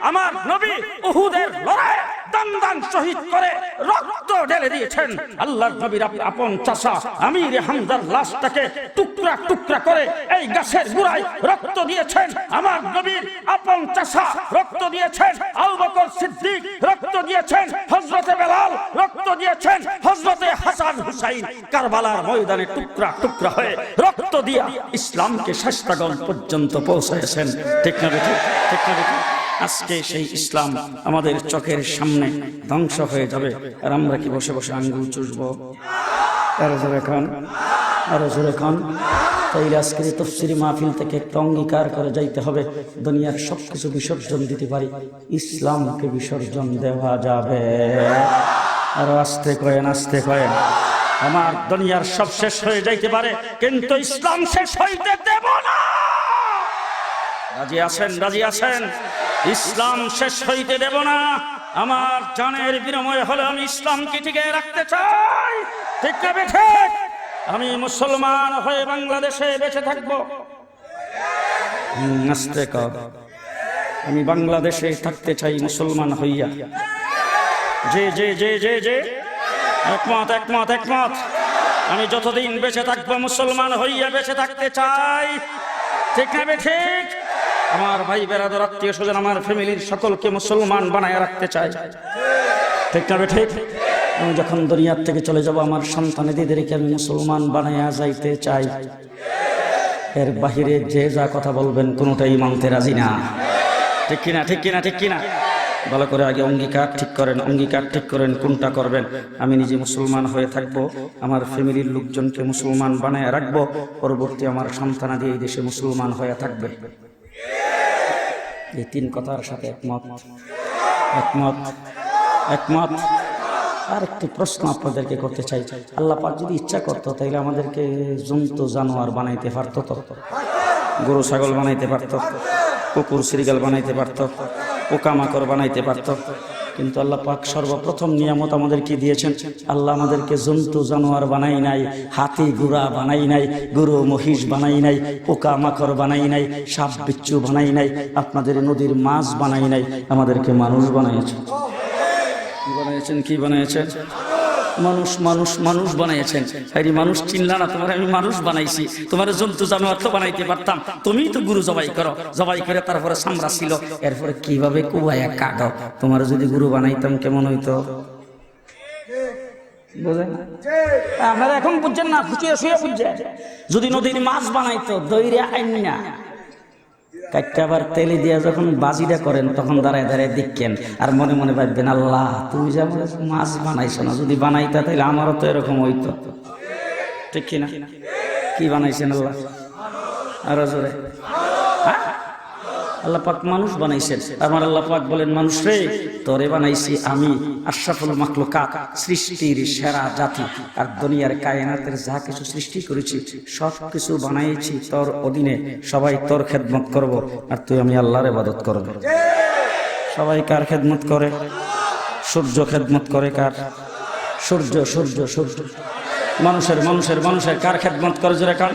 আমার নবী উহুদের লড়াইয়ে দান দান শহীদ করে রক্ত ঢেলে দিয়েছেন। আল্লাহর নবীর আপন চাচা আমির হামজার লাশটাকে টুকরা টুকরা করে এই গাছের গোড়ায় রক্ত দিয়েছেন। আমার নবীর আপন চাচা রক্ত দিয়েছেন, আবু বকর সিদ্দিক রক্ত দিয়েছেন, হযরতে বেলাল রক্ত দিয়েছেন, হযরতে হাসান হুসাইন কারবালার ময়দানে টুকরা টুকরা হয়ে রক্ত দিয়া ইসলামকে শেষতাগণ পর্যন্ত পৌঁছেছেন। ঠিক না বেঠিক? ঠিক না বেঠিক? আজকে সেই ইসলাম আমাদের চোখের সামনে ধ্বংস হয়ে যাবে, আর আমরা কি বসে বসে আঙ্গুল চুষবো? আরো জোরে খান, আরো জোরে খান। তাইলে আজকের তাফসীর মাহফিল থেকে একটা অঙ্গীকার করে যাইতে হবে, দুনিয়ার সবকিছু বিসর্জন দিতে পারি, ইসলামকে বিসর্জন দেওয়া যাবে। আরো আস্তে কয়েন, আস্তে কয়েন। আমার দুনিয়ার সব শেষ হয়ে যাইতে পারে, কিন্তু ইসলাম শেষ হইতে দেব না। রাজি আছেন? রাজি আছেন? ইসলাম শেষ হইতে দেব না। আমার জানের বিনিময়ে হলে আমি ইসলামকে টিকিয়ে রাখতে চাই। ঠিক না বেঠিক? আমি মুসলমান হয়ে বাংলাদেশে বেঁচে থাকবো। আস্তে কর। আমি বাংলাদেশে থাকতে চাই মুসলমান হইয়া। যে যে যে যে যে একমত, একমত, একমত। আমি যতদিন বেঁচে থাকবো মুসলমান হইয়া বেঁচে থাকতে চাই। ঠিক না বেঠিক? আমার ভাই বেরাদর, আত্মীয় স্বজন, আমার ফ্যামিলির সকলকে মুসলমান বানায় রাখতে চাই। ঠিক না বেঠিক? আমি যখন দুনিয়ার থেকে চলে যাব, আমার সন্তানেদেরকে আমি মুসলমান বানাইয়া যাইতে চাই। এর বাহিরে যে যা কথা বলবেন কোনোটাই মানতে রাজি না। ঠিক কিনা? ঠিক কিনা? ঠিক কিনা? ভালো করে আগে অঙ্গীকার ঠিক করেন, অঙ্গীকার ঠিক করেন কোনটা করবেন। আমি নিজে মুসলমান হয়ে থাকবো, আমার ফ্যামিলির লোকজনকে মুসলমান বানায় রাখবো, পরবর্তী আমার সন্তানাদি এই দেশে মুসলমান হয়ে থাকবে। এই তিন কথার সাথে একমত, একমত, একমত। আর একটি প্রশ্ন আপনাদেরকে করতে চাই, আল্লাহ পাক যদি ইচ্ছা করতো তাইলে আমাদেরকে জন্তু জানোয়ার বানাইতে পারতো, তো গরু ছাগল বানাইতে পারতো, কুকুর শ্রীগাল বানাইতে পারতো, পোকামাকড় বানাইতে পারতো। কিন্তু আল্লাহ পাক সর্বপ্রথম নিয়ামত আমাদেরকে দিয়েছেন, আল্লাহ আমাদেরকে জন্তু জানোয়ার বানাই নাই, হাতি ঘোড়া বানাই নাই, গরু মহিষ বানাই নাই, পোকামাকড় বানাই নাই, সাপ বিচ্ছু বানাই নাই, আপনাদের নদীর মাছ বানাই নাই, আমাদেরকে মানুষ বানাইছেন। কি বানাইছেন? কি বানাইছেন? মানুষ, মানুষ, মানুষ বানাইছেন। আরে মানুষ চিনলা না? তোমার আমি মানুষ বানাইছি, তোমার জন্তু জানোয়ার তো বানাইতে পারতাম। তুমি তো গরু জবাই করো, জবাই করে তারপরে চামড়া ছিল, এরপরে কিভাবে কুবাইয়া কাটো। তোমার যদি গরু বানাইতাম কেমন হইতো? বুঝেন? আপনারা এখন বুঝছেন না, খুঁচিয়ে শুয়ে বুঝছেন। যদি নদীর মাছ বানাইতো, দইরে আইন না কাটতে আবার তেলে দিয়া যখন বাজিটা করেন, তখন দাঁড়ায় দাঁড়ায় দেখেন আর মনে মনে ভাববেন, আল্লাহ তুমি যে আমার মাছ বানাইছো না, যদি বানাইতা তাহলে আমারও তো এরকম হইতো। ঠিক কিনা? কি বানাইছেন আল্লাহ? আরো জোরে। আল্লাহ পাক মানুষ বানাইছেন। আমার আল্লাহ পাক বলেন, মানুষ রে তোরে বানাইছি আমি আশরাফুল মাখলুকাত, সৃষ্টির সেরা জাতি। আর দুনিয়ার কায়নাতের যা কিছু সৃষ্টি করেছি সব কিছু বানাইছি তোর অধীনে, সবাই তোর খেদমত করব, আর তুই আমি আল্লাহর ইবাদত করব। সবাই কার খেদমত করে? সূর্য খেদমত করে কার? সূর্য, সূর্য, সূর্য। মানুষের মানুষের মানুষের কার খেদমত করে? জোরে কার?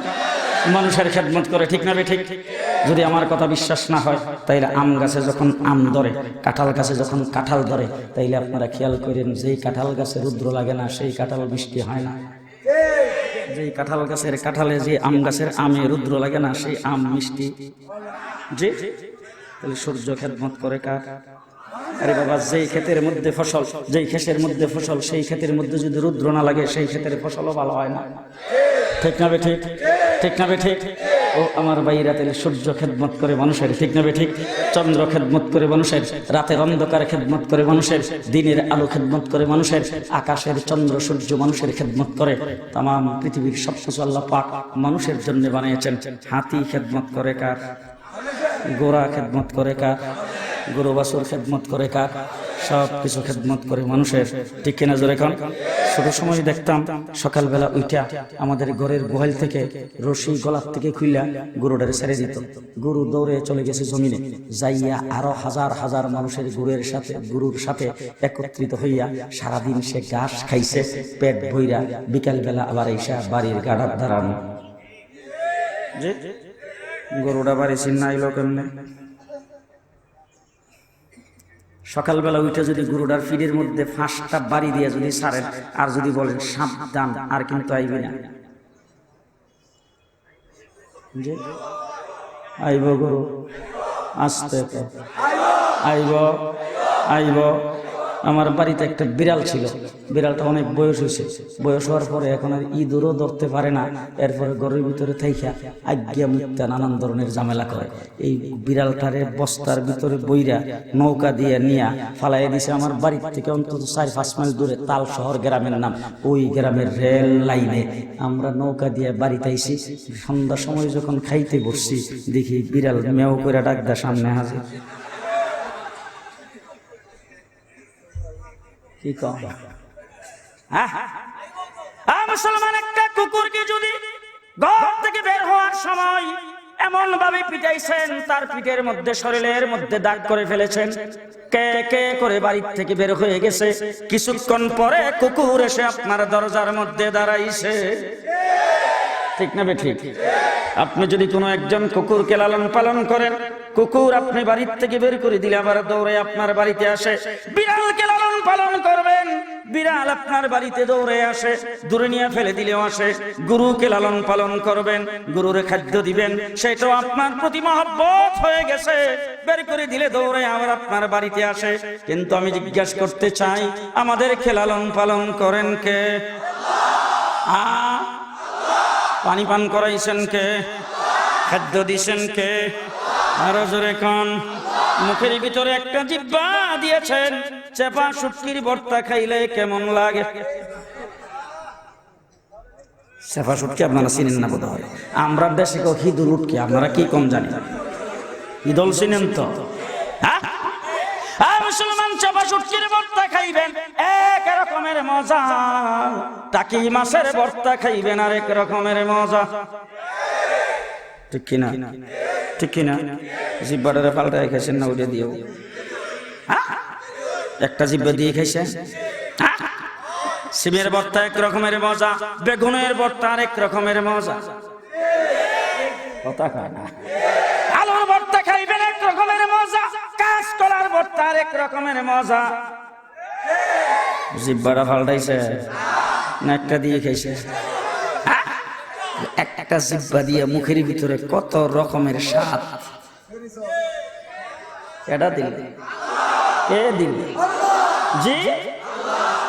মানুষের খেদমত করে। ঠিক না বেঠিক? যদি আমার কথা বিশ্বাস না হয়, তাইলে আম গাছে যখন আম ধরে, কাঁঠাল গাছে যখন কাঁঠাল ধরে, তাইলে আপনারা খেয়াল করেন, যেই কাঁঠাল গাছে রুদ্র লাগে না সেই কাঁঠাল বৃষ্টি হয় না। যেই কাঁঠাল গাছের কাঁঠালে, যে আম গাছের আমে রুদ্র লাগে না সেই আম মিষ্টি। যে তাহলে সূর্য খেদমত করে কার? আরে বাবা, যেই ক্ষেতের মধ্যে ফসল, যেই ক্ষেতের মধ্যে ফসল, সেই ক্ষেতের মধ্যে যদি রুদ্র না লাগে সেই ক্ষেতের ফসলও ভালো হয় না। ঠিক না বেঠিক? ঠিক না বেঠিক? ও আমার ভাইরা, তাহলে সূর্য খেদমত করে মানুষের। ঠিক না বেঠিক? চন্দ্র খেদমত করে মানুষের, রাতের অন্ধকার খেদমত করে মানুষের, দিনের আলো খেদমত করে মানুষের, আকাশের চন্দ্র সূর্য মানুষের খেদমত করে। তামাম পৃথিবীর সবকিছু আল্লাহ পাক মানুষের জন্য বানিয়েছেন। হাতি খেদমত করে কার? গোরা খেদমত করে কার? গরু বাছুর খেদমত করে কার? সব কিছু খেদমত করে মানুষের, ঠিক কিনা জোরে কোন? ছোট সময় দেখতাম সকালবেলা উইটা আমাদের ঘরের গোহাল থেকে রশি গলার থেকে খুইলা গরুটারে ছেড়ে দিত। গরু দৌড়ে চলে গেছে জমিনে, যাইয়া আরো হাজার হাজার মানুষের গরুর সাথে একত্রিত হইয়া সারাদিন সে ঘাস খাইছে পেট ভইরা, বিকালবেলা আবার এসা বাড়ির গাড়ার দাঁড়ানো। যে গরুটা বাড়ি চিন্নাইল কেমনে? সকালবেলা উঠে যদি গরুটার ফিডের মধ্যে 5টা বাড়ি দিয়ে যদি ছাড়েন আর যদি বলেন সাবধান, আর কিন্তু আইবে না। আইব গরু আস্তে আইব আইব। আমার বাড়িতে একটা বিড়াল ছিল, বিড়ালটা অনেক বয়স হয়েছে, বয়স হওয়ার পরে এখন আর ইঁদুরও ধরতে পারে না। এরপরে ঘরের ভিতরে থাইকা আজ্ঞা মুক্তা নানান ধরনের ঝামেলা করে। এই বিড়ালটারে বস্তার ভিতরে বইরা নৌকা দিয়ে নিয়া ফালাই দিছে আমার বাড়ির থেকে অন্তত 4-5 মাইল দূরে, তাল শহর গ্রামের নাম। ওই গ্রামের রেল লাইনে আমরা নৌকা দিয়ে বাড়িতে আইছি। সন্ধ্যার সময় যখন খাইতে বসছি দেখি বিড়াল মেও করে ডাকদা সামনে হাজির। কি কম মুসলমান, একটা কুকুরকে যদি ঘর থেকে বের হওয়ার সময় এমন ভাবে পিটাইছেন তার পিঠের মধ্যে শরীরের মধ্যে দাগ করে ফেলেছেন, কে কে করে বাড়ির থেকে বের হয়ে গেছে। কিছুক্ষণ পরে কুকুর এসে আপনার দরজার মধ্যে দাঁড়াইছে, ঠিক না বেঠিক? আপনি যদি কোনো একজন কুকুরকে লালন পালন করেন, কুকুর আপনি বাড়ির থেকে বের করে দিলে আবার দৌড়ে আপনার বাড়িতে আসে। বিড়ালকে লালন পালন করবেন, বিড়াল আপনার বাড়িতে দৌড়ে আসে, দূরে নিয়ে ফেলে দিলেও আসে। গরুকে লালন পালন করবেন, গরুর খাদ্য দিবেন, সেটাও আপনার প্রতি মহব্বত হয়ে গেছে, বের করে দিলে দৌড়ে আবার আপনার বাড়িতে আসে। কিন্তু আমি জিজ্ঞাসা করতে চাই, আমাদেরকে লালন পালন করেন কে? পানি পান করাইছেন কে? খাদ্য দিছেন কে? আরো জোরে কোন? মুখের ভিতরে একটা জিহ্বা দিয়েছেন, চেপা শুটকির ভর্তা খাইলে কেমন লাগে? চেপা শুটকি আপনারা চিনেন না বোধ হয়, আমরা দেশে হিদুর উটকি, আপনারা কি কম জানেন? ঈদল চিনেন তো? মুসলমান, চেপা শুটকির ভর্তা খাইবেন এক রকমের মজা, টাকি মাছের ভর্তা খাইবেন আর এক রকমের মজা, ঠিক কিনা? ঠিক কিনা? জিব্বাটারে পাল্টায় খাইছেন না ওটা দিয়েও? একটা জিব্বা দিয়ে খাইছেন। সিমের ভর্তা এক রকমের মজা, বেগুনের ভর্তা আর এক রকমের মজা, কথা কয় না। আলুর ভর্তা খাইবেন এক রকমের মজা, কাঁচকলার ভর্তা আর এক রকমের মজা। জিব্বাটা পাল্টাইছে না একটা দিয়ে খাইছে? একটা জিব্বা দিয়ে মুখের ভিতরে কত রকমের স্বাদ। এটা দিল কে? দিল জি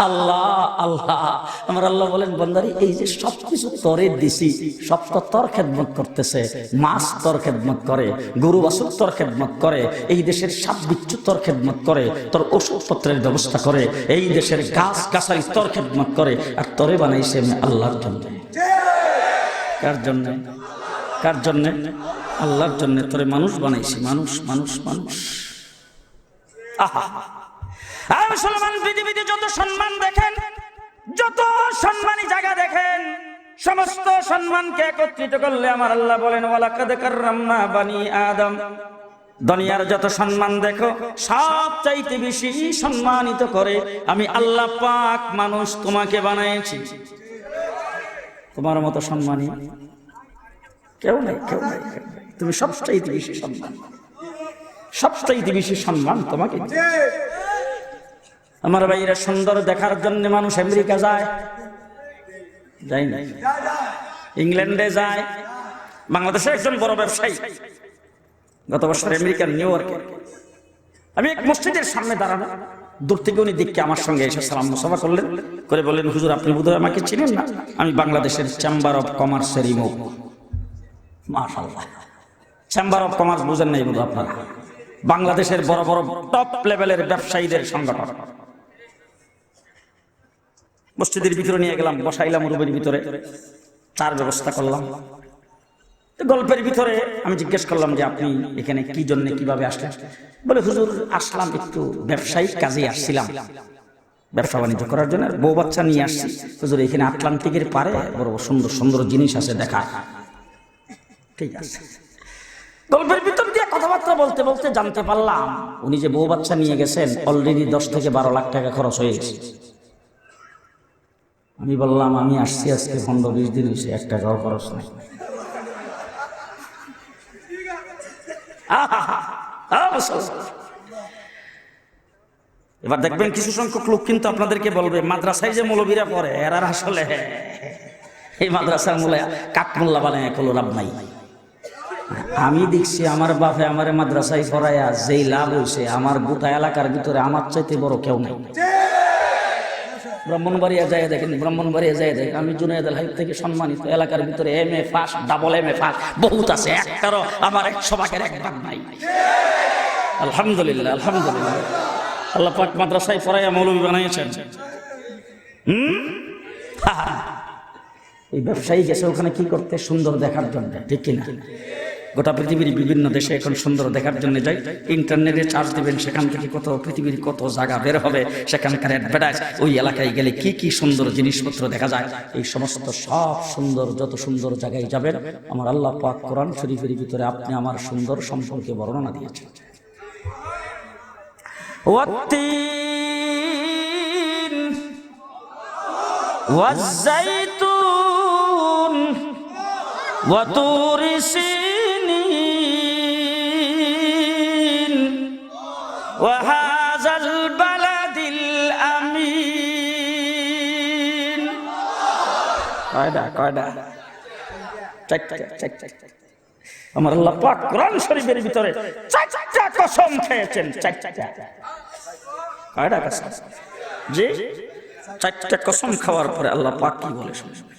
আল্লাহ। আল্লাহ, আমার আল্লাহ বলেন, বান্দারে এই যে সবকিছু তরে দিছি, সব তো তোর খেদমত করতেছে। মাছ তোর খেদমত করে, গরু বাছুর তোর খেদমত করে, এই দেশের সাপ বিচ্ছু তোর খেদমত করে, তোর ওষুধপত্রের ব্যবস্থা করে, এই দেশের গাছ গাছালি তোর খেদমত করে। আর তোরে বানাইছে আমি আল্লাহর জন্য। কার জন্য? কার জন্য? আল্লাহর জন্য। তোরে মানুষ বানাইছি, মানুষ মানুষ মানুষ। আহা, আর মুসলমান, পৃথিবীতে যত সম্মান দেখেন, যত সম্মানী জায়গা দেখেন, সমস্ত সম্মানকে একত্রিত করলে আমার আল্লাহ বলেন, ওয়ালাকাদ কাররামনা বানি আদম। দুনিয়ার যত সম্মান দেখো, সব চাইতে বেশি সম্মানিত করে আমি আল্লাহ পাক মানুষ তোমাকে বানাইছি। তোমার মতো সম্মানী কেউ নাই, কেউ নাই। তুমি সবচাইতে বেশি সম্মান, সবচাইতে বেশি সম্মান তোমাকে। আমার ভাইরা, সুন্দর দেখার জন্য মানুষ আমেরিকা যায়, যায় না? ইংল্যান্ডে যায়। বাংলাদেশে একজন বড় ব্যবসায়ী গত বছর আমেরিকার নিউ ইয়র্কে, আমি এক মসজিদের সামনে দাঁড়ানো, দূর থেকে উনি দেখে আমার সঙ্গে এসে সালাম মুসাফা করলেন, করে বললেন, হুজুর আপনি বোধহয় আমাকে চিনেন না, আমি বাংলাদেশের চেম্বার অফ কমার্সের ইমাম। মাশাআল্লাহ, চেম্বার অফ কমার্স বুঝেন নাই বোধহয় আপনারা? বাংলাদেশের বড় বড় টপ লেভেলের ব্যবসায়ীদের সংগঠন। মসজিদের ভিতরে নিয়ে গেলাম, বসাইলাম রুমের ভিতরে, চার ব্যবস্থা করলাম। তো গল্পের ভিতরে আমি জিজ্ঞেস করলাম যে আপনি এখানে কি জন্য কিভাবে আসলেন? বলে হুজুর আসলাম একটু ব্যবসায়িক কাজে আসছিলাম, ব্যবসা বাণিজ্য করার জন্য, বউ বাচ্চা নিয়ে আসছি। হুজুর এখানে আটলান্টিকের পারে বড় সুন্দর সুন্দর জিনিস আছে দেখা। ঠিক আছে। গল্পের ভিতর দিয়ে কথাবার্তা বলতে বলতে জানতে পারলাম উনি যে বউ বাচ্চা নিয়ে গেছেন অলরেডি 10 থেকে 12 লাখ টাকা খরচ হয়ে গেছে। আমি বললাম আমি আসছি আজকে 15-20 দিন হয়েছে, 1 টাকাও খরচ নাই। এবার দেখবেন কিছু সংখ্যক লোক কিন্তু আপনাদেরকে বলবে মাদ্রাসায় যে মৌলবীরা পড়ে এরা আসলে এই মাদ্রাসার মূলে কাঠমোল্লা বানায় কোনো লাভ নাই। আমি দেখছি আমার বাপে আমার মাদ্রাসায় পড়াইয়া যেই লাভ হয়েছে আমার গোটা এলাকার ভিতরে আমার চাইতে বড় কেউ নাই। ব্রাহ্মণবাড়িয়া যায় দেখেন, ব্রাহ্মণবাড়িয়া যায় দেখেন, আমি জুনায়েদ আল হাবিব থেকে সম্মানিত, এলাকার ভিতরে MA pass, double MA pass বহুত আছে, একটারও আমার 100 ভাগের 1 ভাগ নাই। আলহামদুলিল্লাহ, আলহামদুলিল্লাহ, আল্লাহ পাক মাদ্রাসায় পড়াইয়া মৌলবী বানাইছেন। এই ব্যবসায়ী গেছে ওখানে কি করতে? সুন্দর দেখার জন্য, ঠিক কিনা? গোটা পৃথিবীর বিভিন্ন দেশে এখন সুন্দর দেখার জন্য যাই। ইন্টারনেটে চার্জ দিবেন, সেখান থেকে কত পৃথিবীর কত জায়গা বের হবে, সেখানকার অ্যাডভার্টাইজ। ওই এলাকায় গেলে কি কি সুন্দর জিনিসপত্র দেখা যায়। এই সমস্ত সব সুন্দর, যত সুন্দর জায়গায় যাবেন আমার আল্লাহ পাক কোরআন শরীফের ভিতরে আপনি আমার সুন্দর সম্পর্কে বর্ণনা দিয়েছেন। ওয়াত্তিন ওয়াজ্জাইতুন ওয়া তুরি সিনিন ওয়া হাযাল বালাদিল আমিন। কয়টা আমার আল্লাহ পাক কোরআন শরীফের ভিতরে 4টা কসম খেয়েছেন। 4টা কয়টা কসম? জি, 4টা কসম খাওয়ার পরে আল্লাহ পাক কি বলে শুনুন।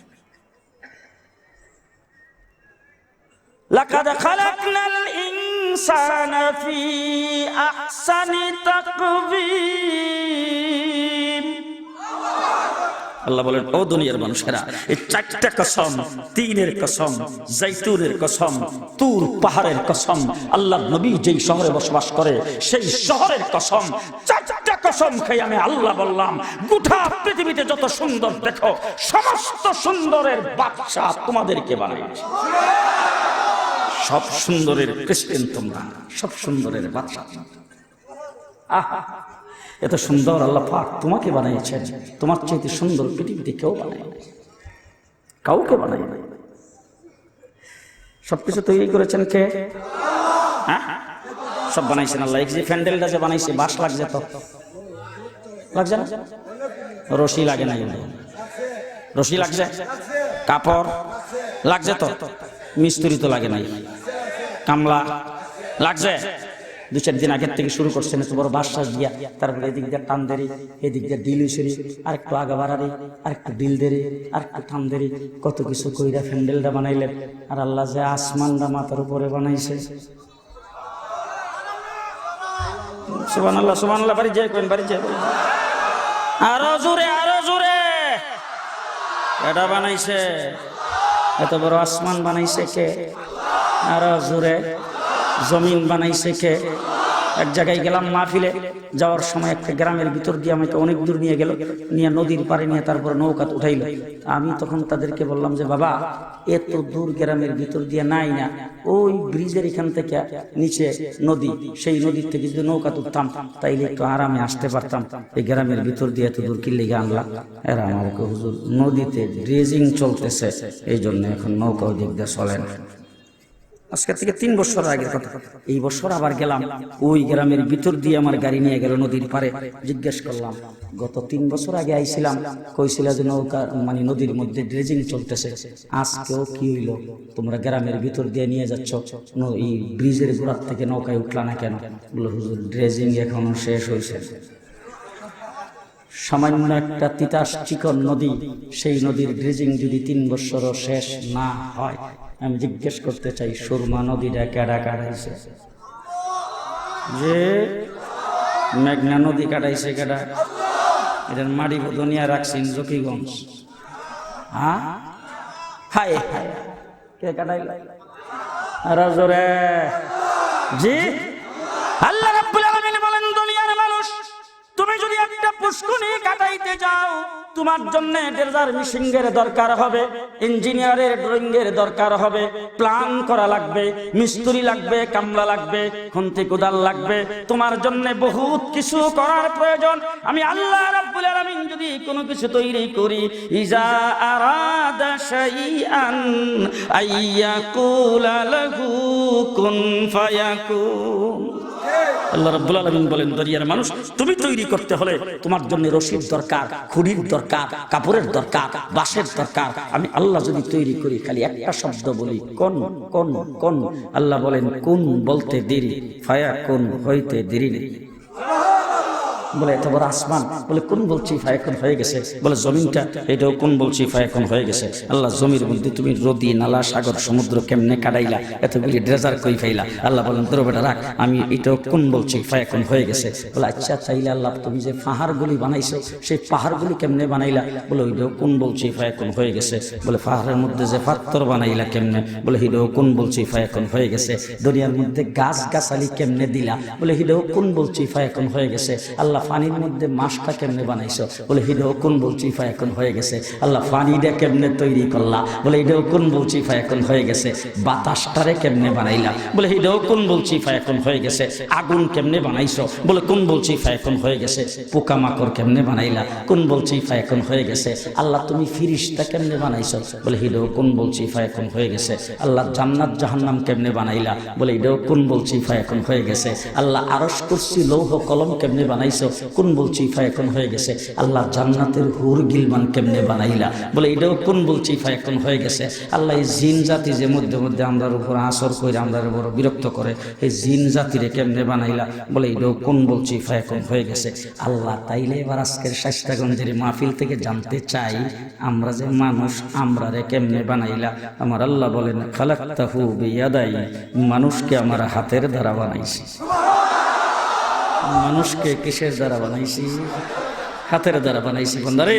লাকাদ খালাকনাল ইনসানা ফি আহসানি তাকবীম। আল্লাহ বলেন ও দুনিয়ার মানুষেরা, এই 4টা কসম, তিনের কসম, জাইতুনের কসম, তুর পাহাড়ের কসম, আল্লাহ নবী যেই শহরে বসবাস করে সেই শহরের কসম, 4টা কসম খেয়ে আমি আল্লাহ বললাম গোটা পৃথিবীতে যত সুন্দর দেখো সমস্ত সুন্দরের বাদশা তোমাদেরকে বানিয়েছে। সব সুন্দরের প্রেসিডেন্ট তোমরা, সব সুন্দরের বাদশা। আহা, এত সুন্দর আল্লাহ পাক তোমাকে বানিয়েছেন, তোমার চাইতে সুন্দর পৃথিবীতে কেউ বানায় নাই, কাউকে বানায় নাই। সবকিছু তৈরি করেছেন কে? হ্যাঁ, সব বানাইছেন আল্লাহ। এই যে প্যান্ডেলটা যে বানাইছে বাঁশ লাগছে তো, লাগছে না? রশি লাগে না, রশি লাগছে, কাপড় লাগছে তো, মিস্ত্রি তো লাগে নাই, কামলা লাগছে। 2-4 দিন আগের থেকে শুরু করছেন এত বড় বাঁশ দিয়া, তারপরে এদিক দিয়ে টান দেরি, এদিক দিয়ে ডিল উসেরি, আর একটু আগা বাড়ারি, আর একটু ডিল দেরি, আর একটু টান দেরি, কত কিছু কইরা প্যান্ডেলটা বানাইলেন। আর আল্লাহ যে আসমানটা মাথার উপরে বানাইছে, সুবহানাল্লাহ, সুবহানাল্লাহ, বাড়ি যায় কোন বাড়ি যায়, আরো জোরে, আরো জোরে। এটা বানাইছে, এত বড় আসমান বানাইছে কে? আরো জোরে। জমিন বানাইছে কে? এক জায়গায় গেলাম মাহফিলে, যাওয়ার সময় একটা গ্রামের ভিতর দিয়ে আমাকে অনেক দূর নিয়ে গেল, নিয়ে নদীর পাড়ে নিয়ে তারপর নৌকা উঠাইল। আমি তখন তাদেরকে বললাম যে বাবা এত দূর গ্রামের ভিতর দিয়ে নাই না, ওই ব্রিজের এখান থেকে নিচে নদী, সেই নদীর থেকে যদি নৌকা তুলতাম তাইলে একটু আরামে আসতে পারতাম, এই গ্রামের ভিতর দিয়ে এত দূর কি লেগে আনলাম? এরা আমাকে হুজুর নদীতে ড্রেজিং চলতেছে এই জন্য এখন নৌকা ওই দিক দিয়ে চলে না। আজকে থেকে 3 বছর আগের কথা। এই বছর আবার গেলাম, ওই গ্রামের ভিতর দিয়ে আমার গাড়ি নিয়ে গেল নদীর পারে। জিজ্ঞেস করলাম গত 3 বছর আগে আইছিলাম, কইছিল যে নৌকা মানে নদীর মধ্যে ড্রেজিং চলতেছে, আজকেও কি হইল তোমরা গ্রামের ভিতর দিয়ে নিয়ে যাচ্ছ, এই ব্রিজের গোড়ার থেকে নৌকায় উঠলা না কেন? বলল হুজুর ড্রেজিং এখনো শেষ হয়েছে। সামান্য একটা তিতাস চিকন নদী, সেই নদীর ড্রেজিং যদি 3 বছরও শেষ না হয়, আমি জিজ্ঞেস করতে চাই সুরমা নদীটা কেডা কাটাইছে? যে মেঘনা নদী কাটাইছে কেডা? এটার মাটি দুনিয়া রাখছেন জকিগঞ্জ। হ্যাঁ, হায় হায়, কে কাটাইল? আরো জোরে জি। আল্লাহ রাব্বুল আলামিন বলেন, দুনিয়ার মানুষ, তুমি যদি একটা পুষ্কুনি কাটাইতে যাও, তোমার জন্য ড্রেজার মেশিনের দরকার হবে, ইঞ্জিনিয়ারের ড্রয়িং এর দরকার হবে, প্ল্যান করা লাগবে, মিস্ত্রি লাগবে, কামলা লাগবে, খুন্তি কোদাল লাগবে, তোমার জন্য বহুত কিছু করার প্রয়োজন। আমি আল্লাহ রাব্বুল আলামিন যদি কোনো কিছু তৈরি করি, ইজা আরাদা শাইআন আইয়াকুলা লাহু কুন ফায়াকুন। আল্লাহ রাব্বুল আলামিন বলেন, দুনিয়ার মানুষ, তুমি তৈরি করতে হলে তোমার জন্য রশির দরকার, খুঁড়ির দরকার, কাপড়ের দরকার, বাঁশের দরকার। আমি আল্লাহ যদি তৈরি করি, খালি একটা শব্দ বলি, কোন কোন কোন, আল্লাহ বলেন কোন বলতে দেরি, ফায়াকুন হইতে দেরি নেই। বলে এত বড় আসমান, বলে কোন বলছি ফায়াকুন হয়ে গেছে। বলে জমিনটা, এটাও কোন বলছি ফায়াকুন হয়ে গেছে। আল্লাহ জমির মধ্যে তুমি নদী, নালা, সাগর, সমুদ্র কেমনে কাটাইলা, এতগুলি ড্রেজার কই ফাইলা। আল্লাহ বলেন তোর বেটা রাখ, আমি এটাও কোন বলছি ফায়াকুন হয়ে গেছে। বলে আচ্ছা চাইলে আল্লাহ তুমি যে পাহাড়গুলি বানাইছো, সেই পাহাড়গুলি কেমনে বানাইলা। বলে ওইটাও কোন বলছি ফায়াকুন হয়ে গেছে। বলে পাহাড়ের মধ্যে যে পাথর বানাইলা কেমনে। বলে হিডেও কোন বলছি ফায়াকুন হয়ে গেছে। দুনিয়ার মধ্যে গাছ গাছালি কেমনে দিলা। বলে হিডেও কোন বলছি ফায়াকুন হয়ে গেছে। আল্লাহ পানির মধ্যে মাছটা কেমনে বানাইছো। বলে হিডেও কোন বলছি ফায়াকুন হয়ে গেছে। আল্লাহ পানিটা কেমনে তৈরি করলা। বলে এটাও কোন বলছি ফায়াকুন হয়ে গেছে। বাতাসটারে কেমনে বানাইলা। বলে হিডেও কোন বলছি ফায়াকুন হয়ে গেছে। আগুন কেমনে বানাইছো। বলে কোন বলছি ফায়াকুন হয়ে গেছে। পোকামাকড় কেমনে বানাইলা, কোন বলছি ফায়াকুন হয়ে গেছে। আল্লাহ তুমি ফিরিস্তা কেমনে বানাইছো। বলে হিডেও কোন বলছি ফায়াকুন হয়ে গেছে। আল্লাহ জান্নাত জাহান্নাম কেমনে বানাইলা। বলে এটাও কোন বলছি ফায়াকুন হয়ে গেছে। আল্লাহ আরশ কুরসি লৌহ কলম কেমনে বানাইছো। কোন বলছি ফায়াকুন হয়ে গেছে। আল্লাহ জান্নাতের হুর গিলমান কেমনে বানাইলা। বলে এটাও কোন বলছি ফায়াকুন হয়ে গেছে। আল্লাহ এই জিন জাতি যে মধ্যে মধ্যে আমরার উপর আসর করে আমরার বড় বিরক্ত করে, এই জিন জাতিরে কেমনে বানাইলা। বলে এটাও কোন বলছি ফায়াকুন হয়ে গেছে। আল্লাহ তাইলে এবার আজকের শাইস্তাগঞ্জের মাহফিল থেকে জানতে চাই, আমরা যে মানুষ, আমরা রে কেমনে বানাইলা। আমার আল্লাহ বলেন, খালাকতাহু বিয়াদাই, মানুষকে আমার হাতের দ্বারা বানাইছি। মানুষকে কিসের দ্বারা বানাইছি? হাতের দ্বারা বানাইছি। বন্দারে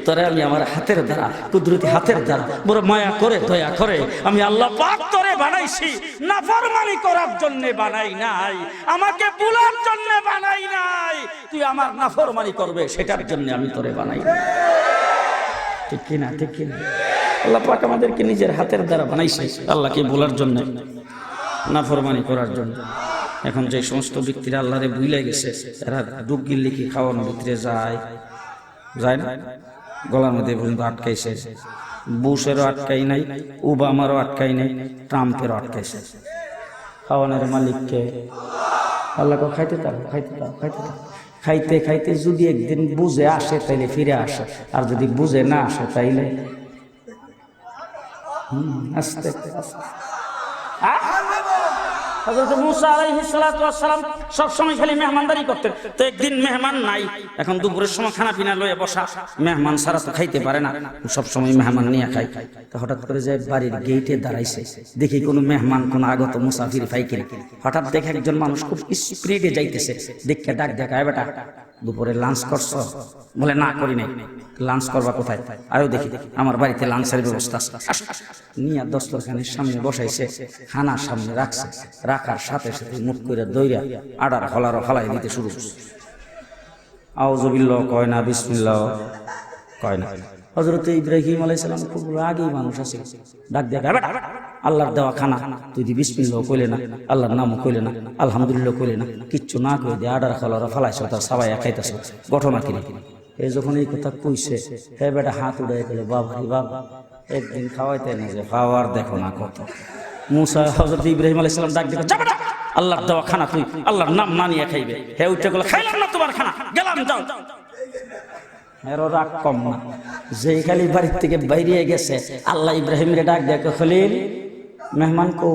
তোরে আমি আমার হাতের দ্বারা, কুদরতি হাতের দ্বারা বড় মায়া করে দয়া করে আমি আল্লাহ পাক তোরে বানাইছি। নাফরমানি করার জন্য বানাই নাই, আমাকে ভুলার জন্য বানাই নাই, তুই আমার নাফরমানি করবে সেটার জন্য আমি তোরে বানাই। ঠিক কিনা? ঠিক কিনা? আল্লাহ পাক আমাদেরকে নিজের হাতের দ্বারা বানাইছে আল্লাহকে ভুলার জন্য, নাফরমানি করার জন্য। এখন যে সমস্ত ব্যক্তিরা আল্লাহরে ভুলে গেছে, এরা ডুবগির লিখি খাওয়ানোর ভিতরে যায় না, গলার মধ্যে পর্যন্ত আটকাইছে। বুশেরও আটকাই নাই, ওবামারও আটকাই নাই, ট্রাম্পেরও আটকাইছে। খাওয়ানোর মালিককে আল্লাহকে খাইতে থাকো, খাইতে থাকো, খাইতে থাকো। খাইতে খাইতে যদি একদিন বুঝে আসে তাইলে ফিরে আসে, আর যদি বুঝে না আসে তাইলে আস্তে আস্তে। হযরত মুসা আলাইহিস সালাতু ওয়াস সালাম সব সময় খালি মেহমানদারি করতেন। তো একদিন মেহমান নাই, এখন দুপুরের সময় খানা পিনা লয়ে বসা, মেহমান সারা তো খাইতে পারে না, সব সময় মেহমান নিয়ে খায়। তো হঠাৎ করে যে বাড়ির গেটে দাঁড়াইছে, দেখি কোনো মেহমান, কোনো আগত মুসাফির ফাইকির। হঠাৎ দেখে একজন মানুষ খুব স্পিডে যাইতেছে, দেখে ডাক দেখায়, বেটা দুপুরে লাঞ্চ করছো? বলে না করি নাই। লাঞ্চ করবা কোথায়? আরো দেখি আমার বাড়িতে লাঞ্চের ব্যবস্থা আছে। নিয়ে দস্তরখানের সামনে বসাইছে, খানার সামনে রাখছে, রাখার সাথে সাথে মুখ করে দইরা আডার হলারও হালাই দিতে শুরু করছে। আউযুবিল্লাহ কয় না, বিসমিল্লাহ কয় না। হযরত ইব্রাহিম আলাইহিস সালাম খুব রাগী মানুষ আছে, ডাক দেখা, আল্লাহর দেওয়া খানা তুই দি বিসমিল্লাহ কইলে না, আল্লাহর নামও কইলে না, আলহামদুলিল্লাহ কইলে না, কিচ্ছু না কই দিয়ে আডার হলারও ফালাইছ, তার সাবাইয়া খাইতেছ। ঘটনা কিনা? এই যখন এই কথা কইছে, হে বেটা হাত উড়াই গেলে, বাবা রে বাবা, একদিন খাওয়াইতে না যে খাওয়ার দেখো না কত। মুসা হযরত ইব্রাহিম আলাইহিস সালাম ডাক দেখো, যাবে না, আল্লাহর দেওয়া খানা তুই আল্লাহর নাম না নিয়ে খাইবে। হে উঠে গেল, খাইলাম না তোমার খানা, গেলাম, যাও। এরও রাগ কম না, যেই খালি বাড়ির থেকে বাইরে গেছে, আল্লাহ ইব্রাহিমকে ডাক দেখো, খলিল মেহমান কো?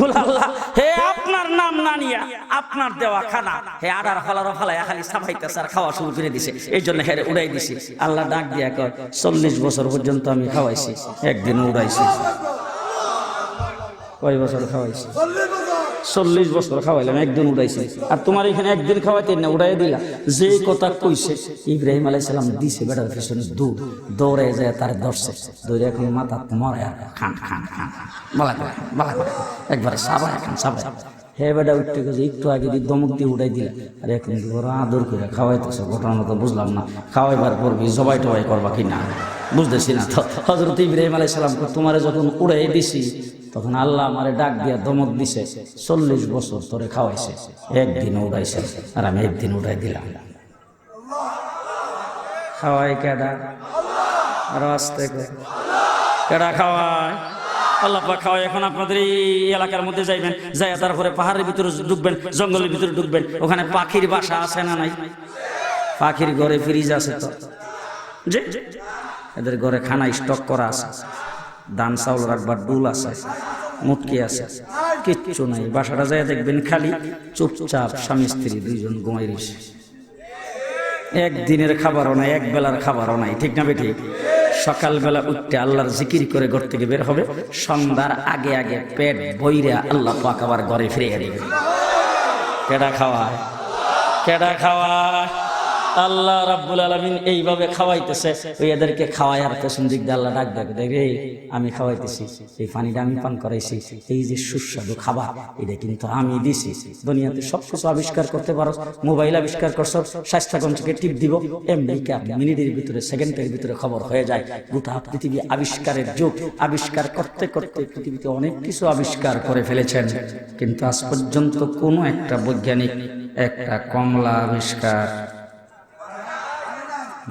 বলে আল্লাহ, হে আপনার নাম না নিয়া আপনার দেওয়া খানা হে আডার ফালারও ফালাইয়া খালি সাফাইতেছে আর খাওয়া শুরু করে দিছে, এই জন্য হেরে উড়াই দিছি। আল্লাহ ডাক দিয়া কয়, 40 বছর পর্যন্ত আমি খাওয়াইছি, একদিন উড়াইছি। কয় বছর খাওয়াইছি? 40 বছর খাওয়াইলাম, একদিন উড়াইছে। আর তোমার এখানে একদিন খাওয়াইতে না, উড়াই দিলা। যে কথা কইছে ইব্রাহিম আলাইহিস সালাম দিছে বেটার পিছনে দৌড়ে যায়, তার ধরছে, ধরে এখন মাথা মরে আর খান খান খান বলা করে একবারে সাবাই খান সাবাই। হে বেটা উঠতে গেছে, একটু আগে দিয়ে দমক দিয়ে উঠাই দিলা, আর এখন আদর করে খাওয়াইতেছে। ঘটনা তো বুঝলাম না, খাওয়াইবার পড়বি জবাই টবাই করবা কি না বুঝতেছি না। তো হযরত ইব্রাহিম আলাইহিস সালাম তোমারে যখন উড়াই দিছি, তখন আল্লাহ আমারে ডাক দিয়া দমক দিছে, 40 বছর তোরে খাওয়াইছে, একদিন উড়াইছে, আর আমি একদিন উড়াই দিলাম। খাওয়াই কেডা? আর আস্তে কেডা খাওয়ায়? আল্লাহ পাক খাওয়ায়। এখন আপনাদের এই এলাকার মধ্যে যাইবেন, যাই তারপরে পাহাড়ের ভিতরে ঢুকবেন, জঙ্গলের ভিতরে ঢুকবেন, ওখানে পাখির বাসা আছে না নাই? পাখির ঘরে ফ্রিজ আছে তো, যে এদের ঘরে খানা স্টক করা আছে, ধান চাউল রাখবার ডুল আছে, মুটকি আছে, কিচ্ছু নাই। বাসাটা যায় দেখবেন খালি, চুপচাপ স্বামী স্ত্রী দুইজন ঘুমাই রয়েছে, একদিনের খাবারও নাই, এক বেলার খাবারও নাই, ঠিক না বেঠিক? সকালবেলা উঠতে আল্লাহর জিকির করে ঘর থেকে বের হবে, সন্ধ্যার আগে আগে পেট বইরা আল্লাহ পাক আবার ঘরে ফিরে দিবে। কেডা খাওয়ায়? কেডা খাওয়ায়? আল্লাহ রাব্বুল আলামিন এইভাবে খাওয়াইতেছে। ওই এদেরকে খাওয়ায়, আর পেছন দিক দিয়ে আল্লাহ ডাক ডাকে, দেখে আমি খাওয়াইতেছি, এই পানিটা আমি পান করাইছি, এই যে সুস্বাদু খাবার এটা কিন্তু আমি দিছি। দুনিয়াতে সবকিছু আবিষ্কার করতে পারো, মোবাইল আবিষ্কার করছো, স্বাস্থ্যগঞ্জকে টিপ দিব, এমনি মিনিটের ভিতরে সেকেন্ডের ভিতরে খবর হয়ে যায়। গোটা পৃথিবী আবিষ্কারের যুগ। আবিষ্কার করতে করতে পৃথিবীতে অনেক কিছু আবিষ্কার করে ফেলেছেন, কিন্তু আজ পর্যন্ত কোনো একটা বৈজ্ঞানিক একটা কমলা আবিষ্কার,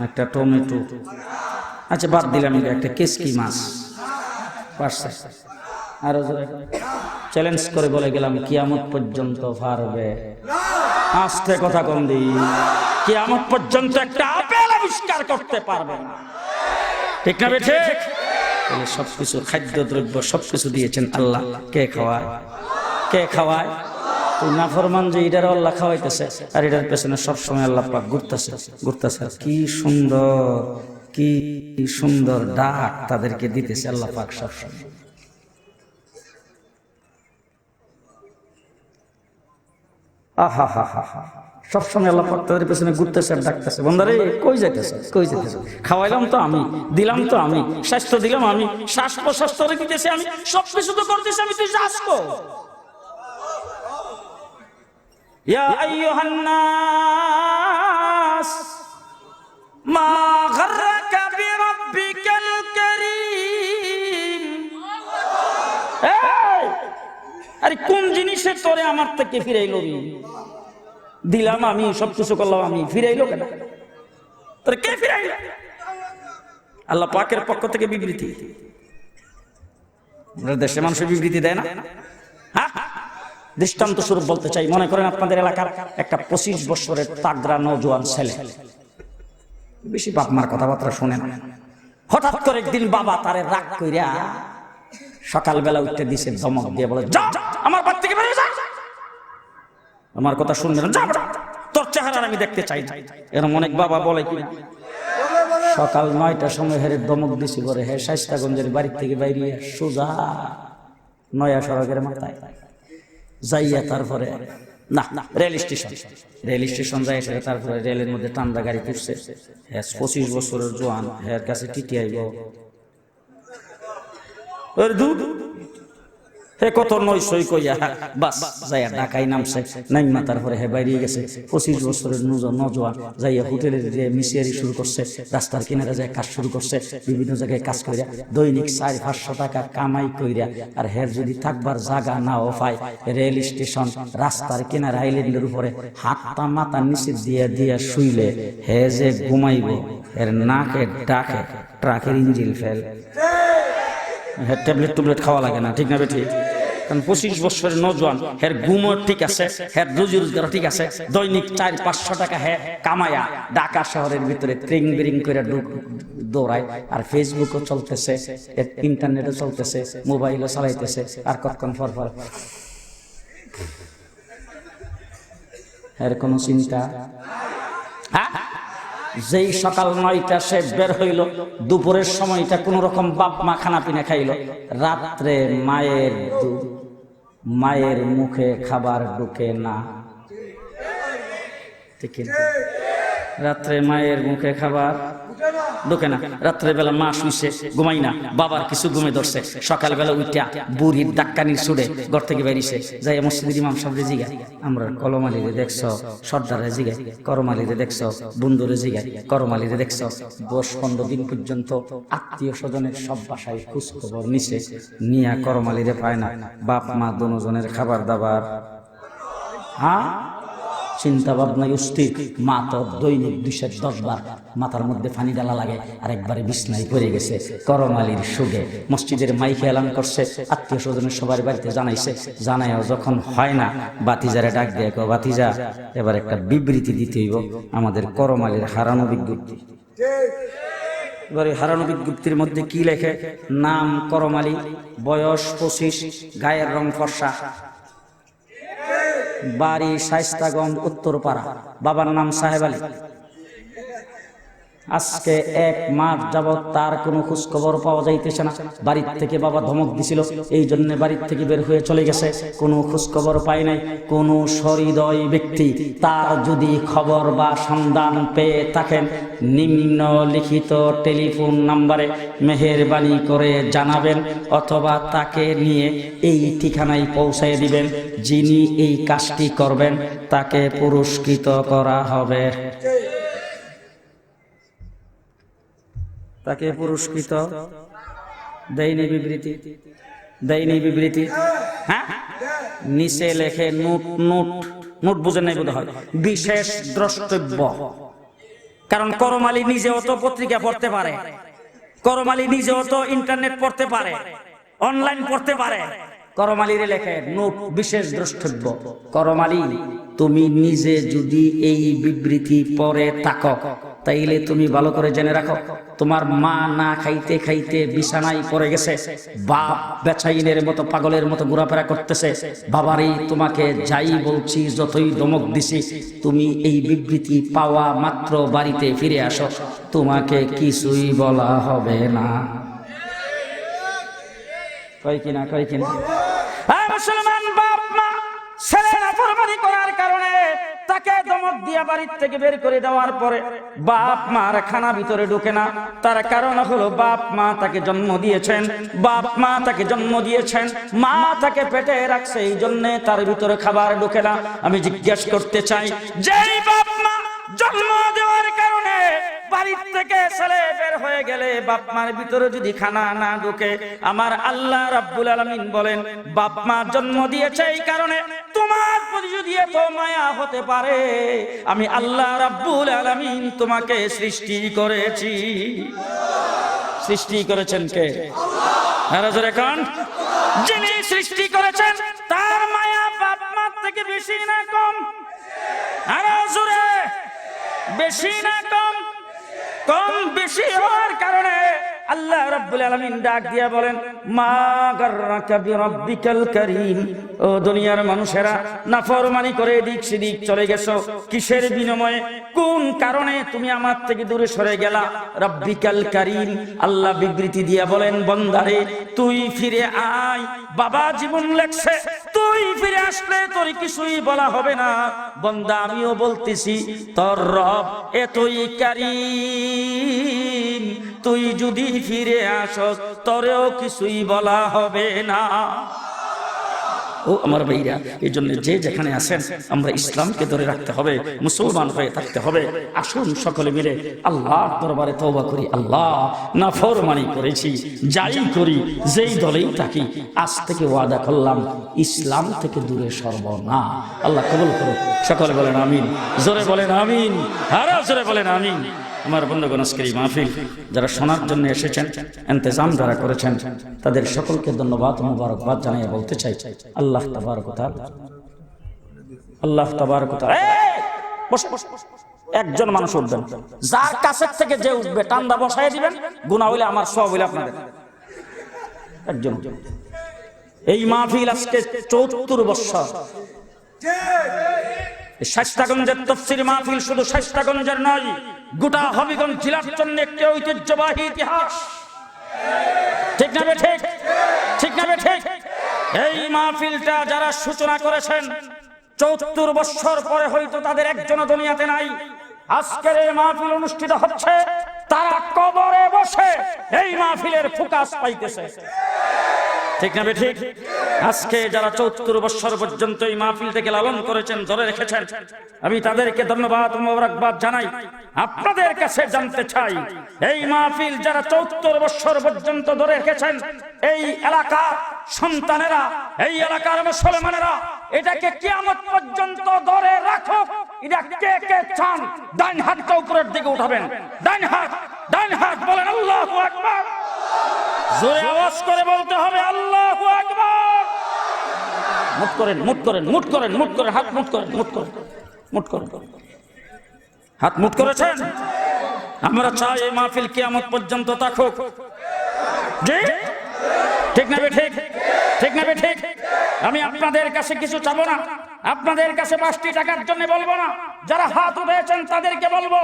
একটা টমেটো, আচ্ছা বাদ দিলাম, একটা কেসকি মাছ পারছে, আর চ্যালেঞ্জ করে বলে গেলাম কিয়ামত পর্যন্ত পারবে। আস্তে কথা কম দিই, কিয়ামত পর্যন্ত একটা আপেল আবিষ্কার করতে পারবে না, ঠিক না বেঠে? সবকিছু খাদ্য দ্রব্য সবকিছু দিয়েছেন আল্লাহ। কে খাওয়ায়? কে খাওয়ায়? নাফরমান যে এটার আল্লাহ খাওয়াইতেছে, আর এটার পেছনে সবসময় আল্লাহ পাক ঘুরতেছে। কি সুন্দর, কি সুন্দর ডাক তাদেরকে দিতেছে আল্লাহ পাক সবসময়। আহা হা হা হা, সবসময় আল্লাহ পাক তাদের পেছনে ঘুরতেছে আর ডাকতেছে, বন্দারে কই যাইতেছে, কই যাইতেছে? খাওয়াইলাম তো আমি, দিলাম তো আমি, স্বাস্থ্য দিলাম আমি, শ্বাস প্রশ্বাস করে দিতেছি আমি, সবকিছু তো করতেছি আমি, তুই যাস কো? ইয়া আইয়ুহান নাস মা গাররাকা বিরাব্বিকাল কারীম। আরে কোন জিনিসের তোরে আমার থেকে ফিরাইলো? দিলাম আমি, সবকিছু করলাম আমি, ফিরাইলো কেন? তোরে কে ফিরাইলো? আল্লাহ পাকের পক্ষ থেকে বিবৃতি। দেশে মানুষ বিবৃতি দেয় না? হ্যাঁ, দৃষ্টান্ত স্বরূপ বলতে চাই। মনে করেন আপনাদের এলাকার একটা 25 বছরের তাগড়া নওজোয়ান ছেলে, বেশি বাপ মার কথাবার্তা শুনে না, হঠাৎ করে একদিন বাবা তারে রাগ কইরা সকালবেলা উঠতে দিছে, ধমক দিয়ে বলে, যা আমার বাড়ি থেকে বেরিয়ে যা, আমার কথা শুনবে না, যা, তোর চেহারা আমি দেখতে চাই না। এরকম অনেক বাবা বলে কি? সকাল 9টার সময় হেরে ধমক দিছি, বলে হে শায়েস্তাগঞ্জের বাড়ি থেকে বাইরে সোজা নয়া সড়কের মাথায় যাইয়া, তারপরে না রেল স্টেশন যাই, তারপরে রেলের মধ্যে টান্দা গাড়ি তুলছে। হ্যাঁ 25 বছরের জোয়ান, হ্যাঁ কাছে টিটি আইব, হে কত নয় সই কইয়া বাস যাইয়া ঢাকায় নামছে, নাইমা তারপরে হে বাইরে গেছে। 25 বছরের নওজোয়ান যাইয়া হোটেলের মিশিয়ারি শুরু করছে, রাস্তার কিনারে যায় কাজ শুরু করছে, বিভিন্ন জায়গায় কাজ কইরা দৈনিক 400-500 টাকা কামাই কইরা, আর হের যদি থাকবার জায়গা নাও পায়, রেল স্টেশন রাস্তার কিনারে আইল্যান্ডের উপরে হাতটা মাথা নিচে দিয়ে দিয়ে শুইলে হে যে ঘুমাইব, এর নাকে ডাকে ট্রাকের ইঞ্জিন ফেল। হ্যাঁ ট্যাবলেট টুবলেট খাওয়া লাগে না, ঠিক না বেঠিক? কারণ 25 বছরের নওজোয়ান, হের ঘুমও ঠিক আছে, হের রুজি রোজগার ঠিক আছে, দৈনিক 400-500 টাকা হে কামায়া ঢাকা শহরের ভিতরে ট্রিং বিরিং করে দৌড়ায়, আর ফেসবুকও চলতেছে, ইন্টারনেটও চলতেছে, মোবাইলও চালাইতেছে, আর কতক্ষণ পর পর এর কোনো চিন্তা? হ্যাঁ, যেই সকাল 9টা সে বের হইল, দুপুরের সময়টা কোন রকম বাপ মা খানা পিনা খাইল, রাত্রে মায়ের দুধ মায়ের মুখে খাবার ঢুকে না, ঠিক না? রাত্রে মায়ের মুখে খাবার ঢোকে না। রাত্রে বেলা মা শুইছে, ঘুমাই না, বাবার কিছু ঘুমে ধরছে, সকালবেলা উঠা বুড়ির ডাক্কানির সুরে ঘর থেকে বেরিয়েছে, যাই মসজিদের ইমাম সাহেবরে জিগায়, আমরা কলমালিরে দেখছ, সর্দারে জিগায় করমালিরে দেখছ, বন্ধুরে জিগায় করমালিরে দেখছ। 10-15 দিন পর্যন্ত আত্মীয় স্বজনের সব বাসায় খোঁজ খবর নিছে, নিয়া করমালিরে পায় না। বাপ মা দুজনের খাবার দাবার, হ্যাঁ, চিন্তা ভাবনায় অস্থির। মা তো দৈনিক 210 বার মাথার মধ্যে পানি ডালা লাগে, আর একবারে বিছনায় পড়ে গেছে করমালির সুগে। মসজিদের মাইকে এলান করছে, আত্মীয় স্বজনের সবার বাড়িতে জানাইছে, জানাইও যখন হয় না, বাতিজারে ডাক দিয়ে কো, বাতিজা এবার একটা বিবৃতি দিতে হইব, আমাদের করমালির হারানো বিজ্ঞপ্তি। এবারে হারানো বিজ্ঞপ্তির মধ্যে কি লেখে? নাম করমালি, বয়স 25, গায়ের রং ফর্সা, বাড়ি শায়েস্তাগঞ্জ উত্তরপাড়া, বাবার নাম সাহেব আলী। আজকে 1 মাস যাবৎ তার কোনো খোঁজ খবর পাওয়া যাইতেছে না। বাড়ির থেকে বাবা ধমক দিছিল, এই জন্য বাড়ির থেকে বের হয়ে চলে গেছে, কোনো খোঁজ খবর পায় নাই। কোনো সহৃদয় ব্যক্তি তার যদি খবর বা সন্ধান পেয়ে থাকেন, নিম্নলিখিত টেলিফোন নাম্বারে মেহেরবানি করে জানাবেন, অথবা তাকে নিয়ে এই ঠিকানায় পৌঁছায় দিবেন। যিনি এই কাজটি করবেন তাকে পুরস্কৃত করা হবে। তাকে পুরস্কৃত দেয়নি বিবৃতি, দেয়নি বিবৃতি। হ্যাঁ, নিচে লেখে নোট, নোট, নোট বুঝেন নাই বোধ হয়, বিশেষ দ্রষ্টব্য। কারণ করমালি নিজেও তো পত্রিকা পড়তে পারে, করমালি নিজেও তো ইন্টারনেট পড়তে পারে, অনলাইন পড়তে পারে। করমালিরে লেখে নোট, বিশেষ দ্রষ্টব্য। করমালি, তুমি নিজে যদি এই বিবৃতি পড়ে থাকো, তাইলে তুমি ভালো করে জেনে রাখো, তোমার মা না খাইতে খাইতে বিছানায় পড়ে গেছে, বাপ বেচাইনের মতো পাগলের মতো ঘোরাফেরা করতেছে, বাবারই তোমাকে যাই বলছি, যতই ধমক দিছি, তুমি এই বিবৃতি পাওয়া মাত্র বাড়িতে ফিরে আসো, তোমাকে কিছুই বলা হবে না। কয় কিনা, কয় কিনা? মুসলমান বাপ মা ছেলে নাফরমানি করার কারণে তাকে ধমক দিয়া বাড়ির থেকে বের করে দেওয়ার পরে বাপ মার খানা ভিতরে ঢোকে না। তার কারণ হলো বাপ মা তাকে জন্ম দিয়েছেন, বাপ মা তাকে জন্ম দিয়েছেন, মা তাকে পেটে রাখছে, এই জন্য তার ভিতরে খাবার ঢোকে না। আমি জিজ্ঞেস করতে চাই, যেই বাপ মা জন্ম দেওয়ার কারণে বাড়ির থেকে ছেলে বের হয়ে গেলে বাপ মার ভিতরে যদি খানা না ঢোকে, আমার আল্লাহ রাব্বুল আলামিন বলেন, বাপ মা জন্ম দিয়েছে এই কারণে তোমার প্রতি যদি এত মায়া হতে পারে, আমি আল্লাহ রাব্বুল আলামিন তোমাকে সৃষ্টি করেছি। সৃষ্টি করেছেন কে? আল্লাহ। জোরে কোন? যিনি সৃষ্টি করেছেন তার মায়া বাপ মার থেকে বেশি না কম? আরো জোরে, বেশি না কম? কম বেশি হওয়ার কারণে আল্লাহ রাব্বুল আলামিন ডাক দিয়া বলেন, মা গাররাকা বিরাব্বিকাল কারীম। ও দুনিয়ার মানুষেরা, নাফরমানি করে এদিক সেদিক চলে গেছো, কিসের বিনিময়ে, কোন কারণে তুমি আমার থেকে দূরে সরে গেলা? রাব্বিকাল কারীম। আল্লাহ বিবৃতি দিয়া বলেন, বন্দারে তুই ফিরে আয়। বাবা জীবন লেখছে, তুই ফিরে আসলে তোর কিছুই বলা হবে না। বন্দা আমিও বলতেছি, তোর রব এতই কারীম, তুই যদি ফিরে আসস তোরেও কিছুই বলা হবে না। ও আমার ভাইরা, এই জন্য যে যেখানে আছেন আমরা ইসলামকে ধরে রাখতে হবে, মুসলমান হয়ে থাকতে হবে। আসুন সকলে মিলে আল্লাহর দরবারে তওবা করি। আল্লাহ, নাফরমানি করেছি, যাই করি, যেই দলেই থাকি, আজ থেকে ওয়াদা করলাম ইসলাম থেকে দূরে সরব না। আল্লাহ কবুল করুন। সকলে বলেন আমিন, জোরে বলেন আমিন, আরো জোরে বলেন আমিন। আমার বন্ধুগণ, আজকের এই মাহফিল যারা শোনার জন্য এসেছেন, ইন্তজাম যারা করেছেন, তাদের সকলকে ধন্যবাদ ও মুবারকবাদ জানিয়ে বলতে চাই, আল্লাহ তাবারক ওয়া তাআলা, আল্লাহ তাবারক ওয়া তাআলা। একজন মানুষ উঠবেন, যার কাছের থেকে যে উঠবে টান্দা বসায় দিবেন, গুনাহ হইলে আমার, সওয়াব হইলে আপনাদের। একজন। এই মাহফিল আজকে 74 বছর। শায়েস্তাগঞ্জের তাফসীর মাহফিল শুধু শায়েস্তাগঞ্জের নয়, গোটা হবিগঞ্জ জেলার জন্য একটি ঐতিহ্যবাহী ইতিহাস। ঠিক না বে ঠিক? ঠিক না বে ঠিক? এই মাহফিলটা যারা সূচনা করেছেন ৭৪ বছর পরে হয়তো তাদের একজনও দুনিয়াতে নাই। আজকের এই মাহফিল অনুষ্ঠিত হচ্ছে, তারা কবরে বসে এই মাহফিলের ফোকাস পাইতেছে। ঠিক না ঠিক? আজকে যারা ৭৪ বছর পর্যন্ত এই মাহফিলটাকে লালন করেছেন, ধরে রেখেছেন, আমি তাদেরকে ধন্যবাদ ও মোবারকবাদ জানাই। আপনাদের কাছে জানতে চাই, এই মাহফিল যারা ৭৪ বছর পর্যন্ত ধরে রেখেছেন, এই এলাকার সন্তানেরা, এই এলাকার মুসলমানেরা এটাকে কিয়ামত পর্যন্ত ধরে রাখো। এটা কে কে চান? ডান হাতটা উপরের দিকে উঠাবেন। ডান হাত, ডান হাত, বলেন আল্লাহু আকবার। জোরে আওয়াজ করে বলতে হবে আল্লাহু আকবার। মুট করেন, মুট করেন, মুট করেন, মুট করেন, হাত মুট করেন, মুট করেন, মুট করেন, হাত মুট করেছেন। আমরা চাই এই মাহফিল কিয়ামত পর্যন্ত থাকুক। জি, ঠিক না ঠিক? ঠিক না ঠিক? আমি আপনাদের কাছে কিছু চাবো না, আপনাদের কাছে ৫টি টাকার জন্য বলবো না। যারা হাত উঠেছেন তাদেরকে বলবো,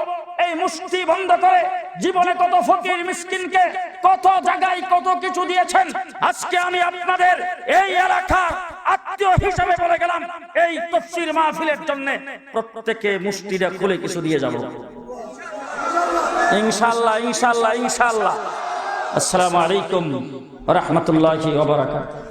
এই মুষ্টি বন্ধ করে জীবনে কত ফকির মিসকিনকে কত জায়গায় কত কিছু দিয়েছেন। আজকে আমি আপনাদের এই এলাকার আত্মীয় হিসেবে বলে গেলাম, এই তাফসীর মাহফিলের জন্য প্রত্যেকে মুষ্টিটা খুলে কিছু দিয়ে যাব ইনশাআল্লাহ, ইনশাআল্লাহ, ইনশাআল্লাহ। আসসালামু আলাইকুম ওয়া রাহমাতুল্লাহি ওয়া বারাকাতুহু।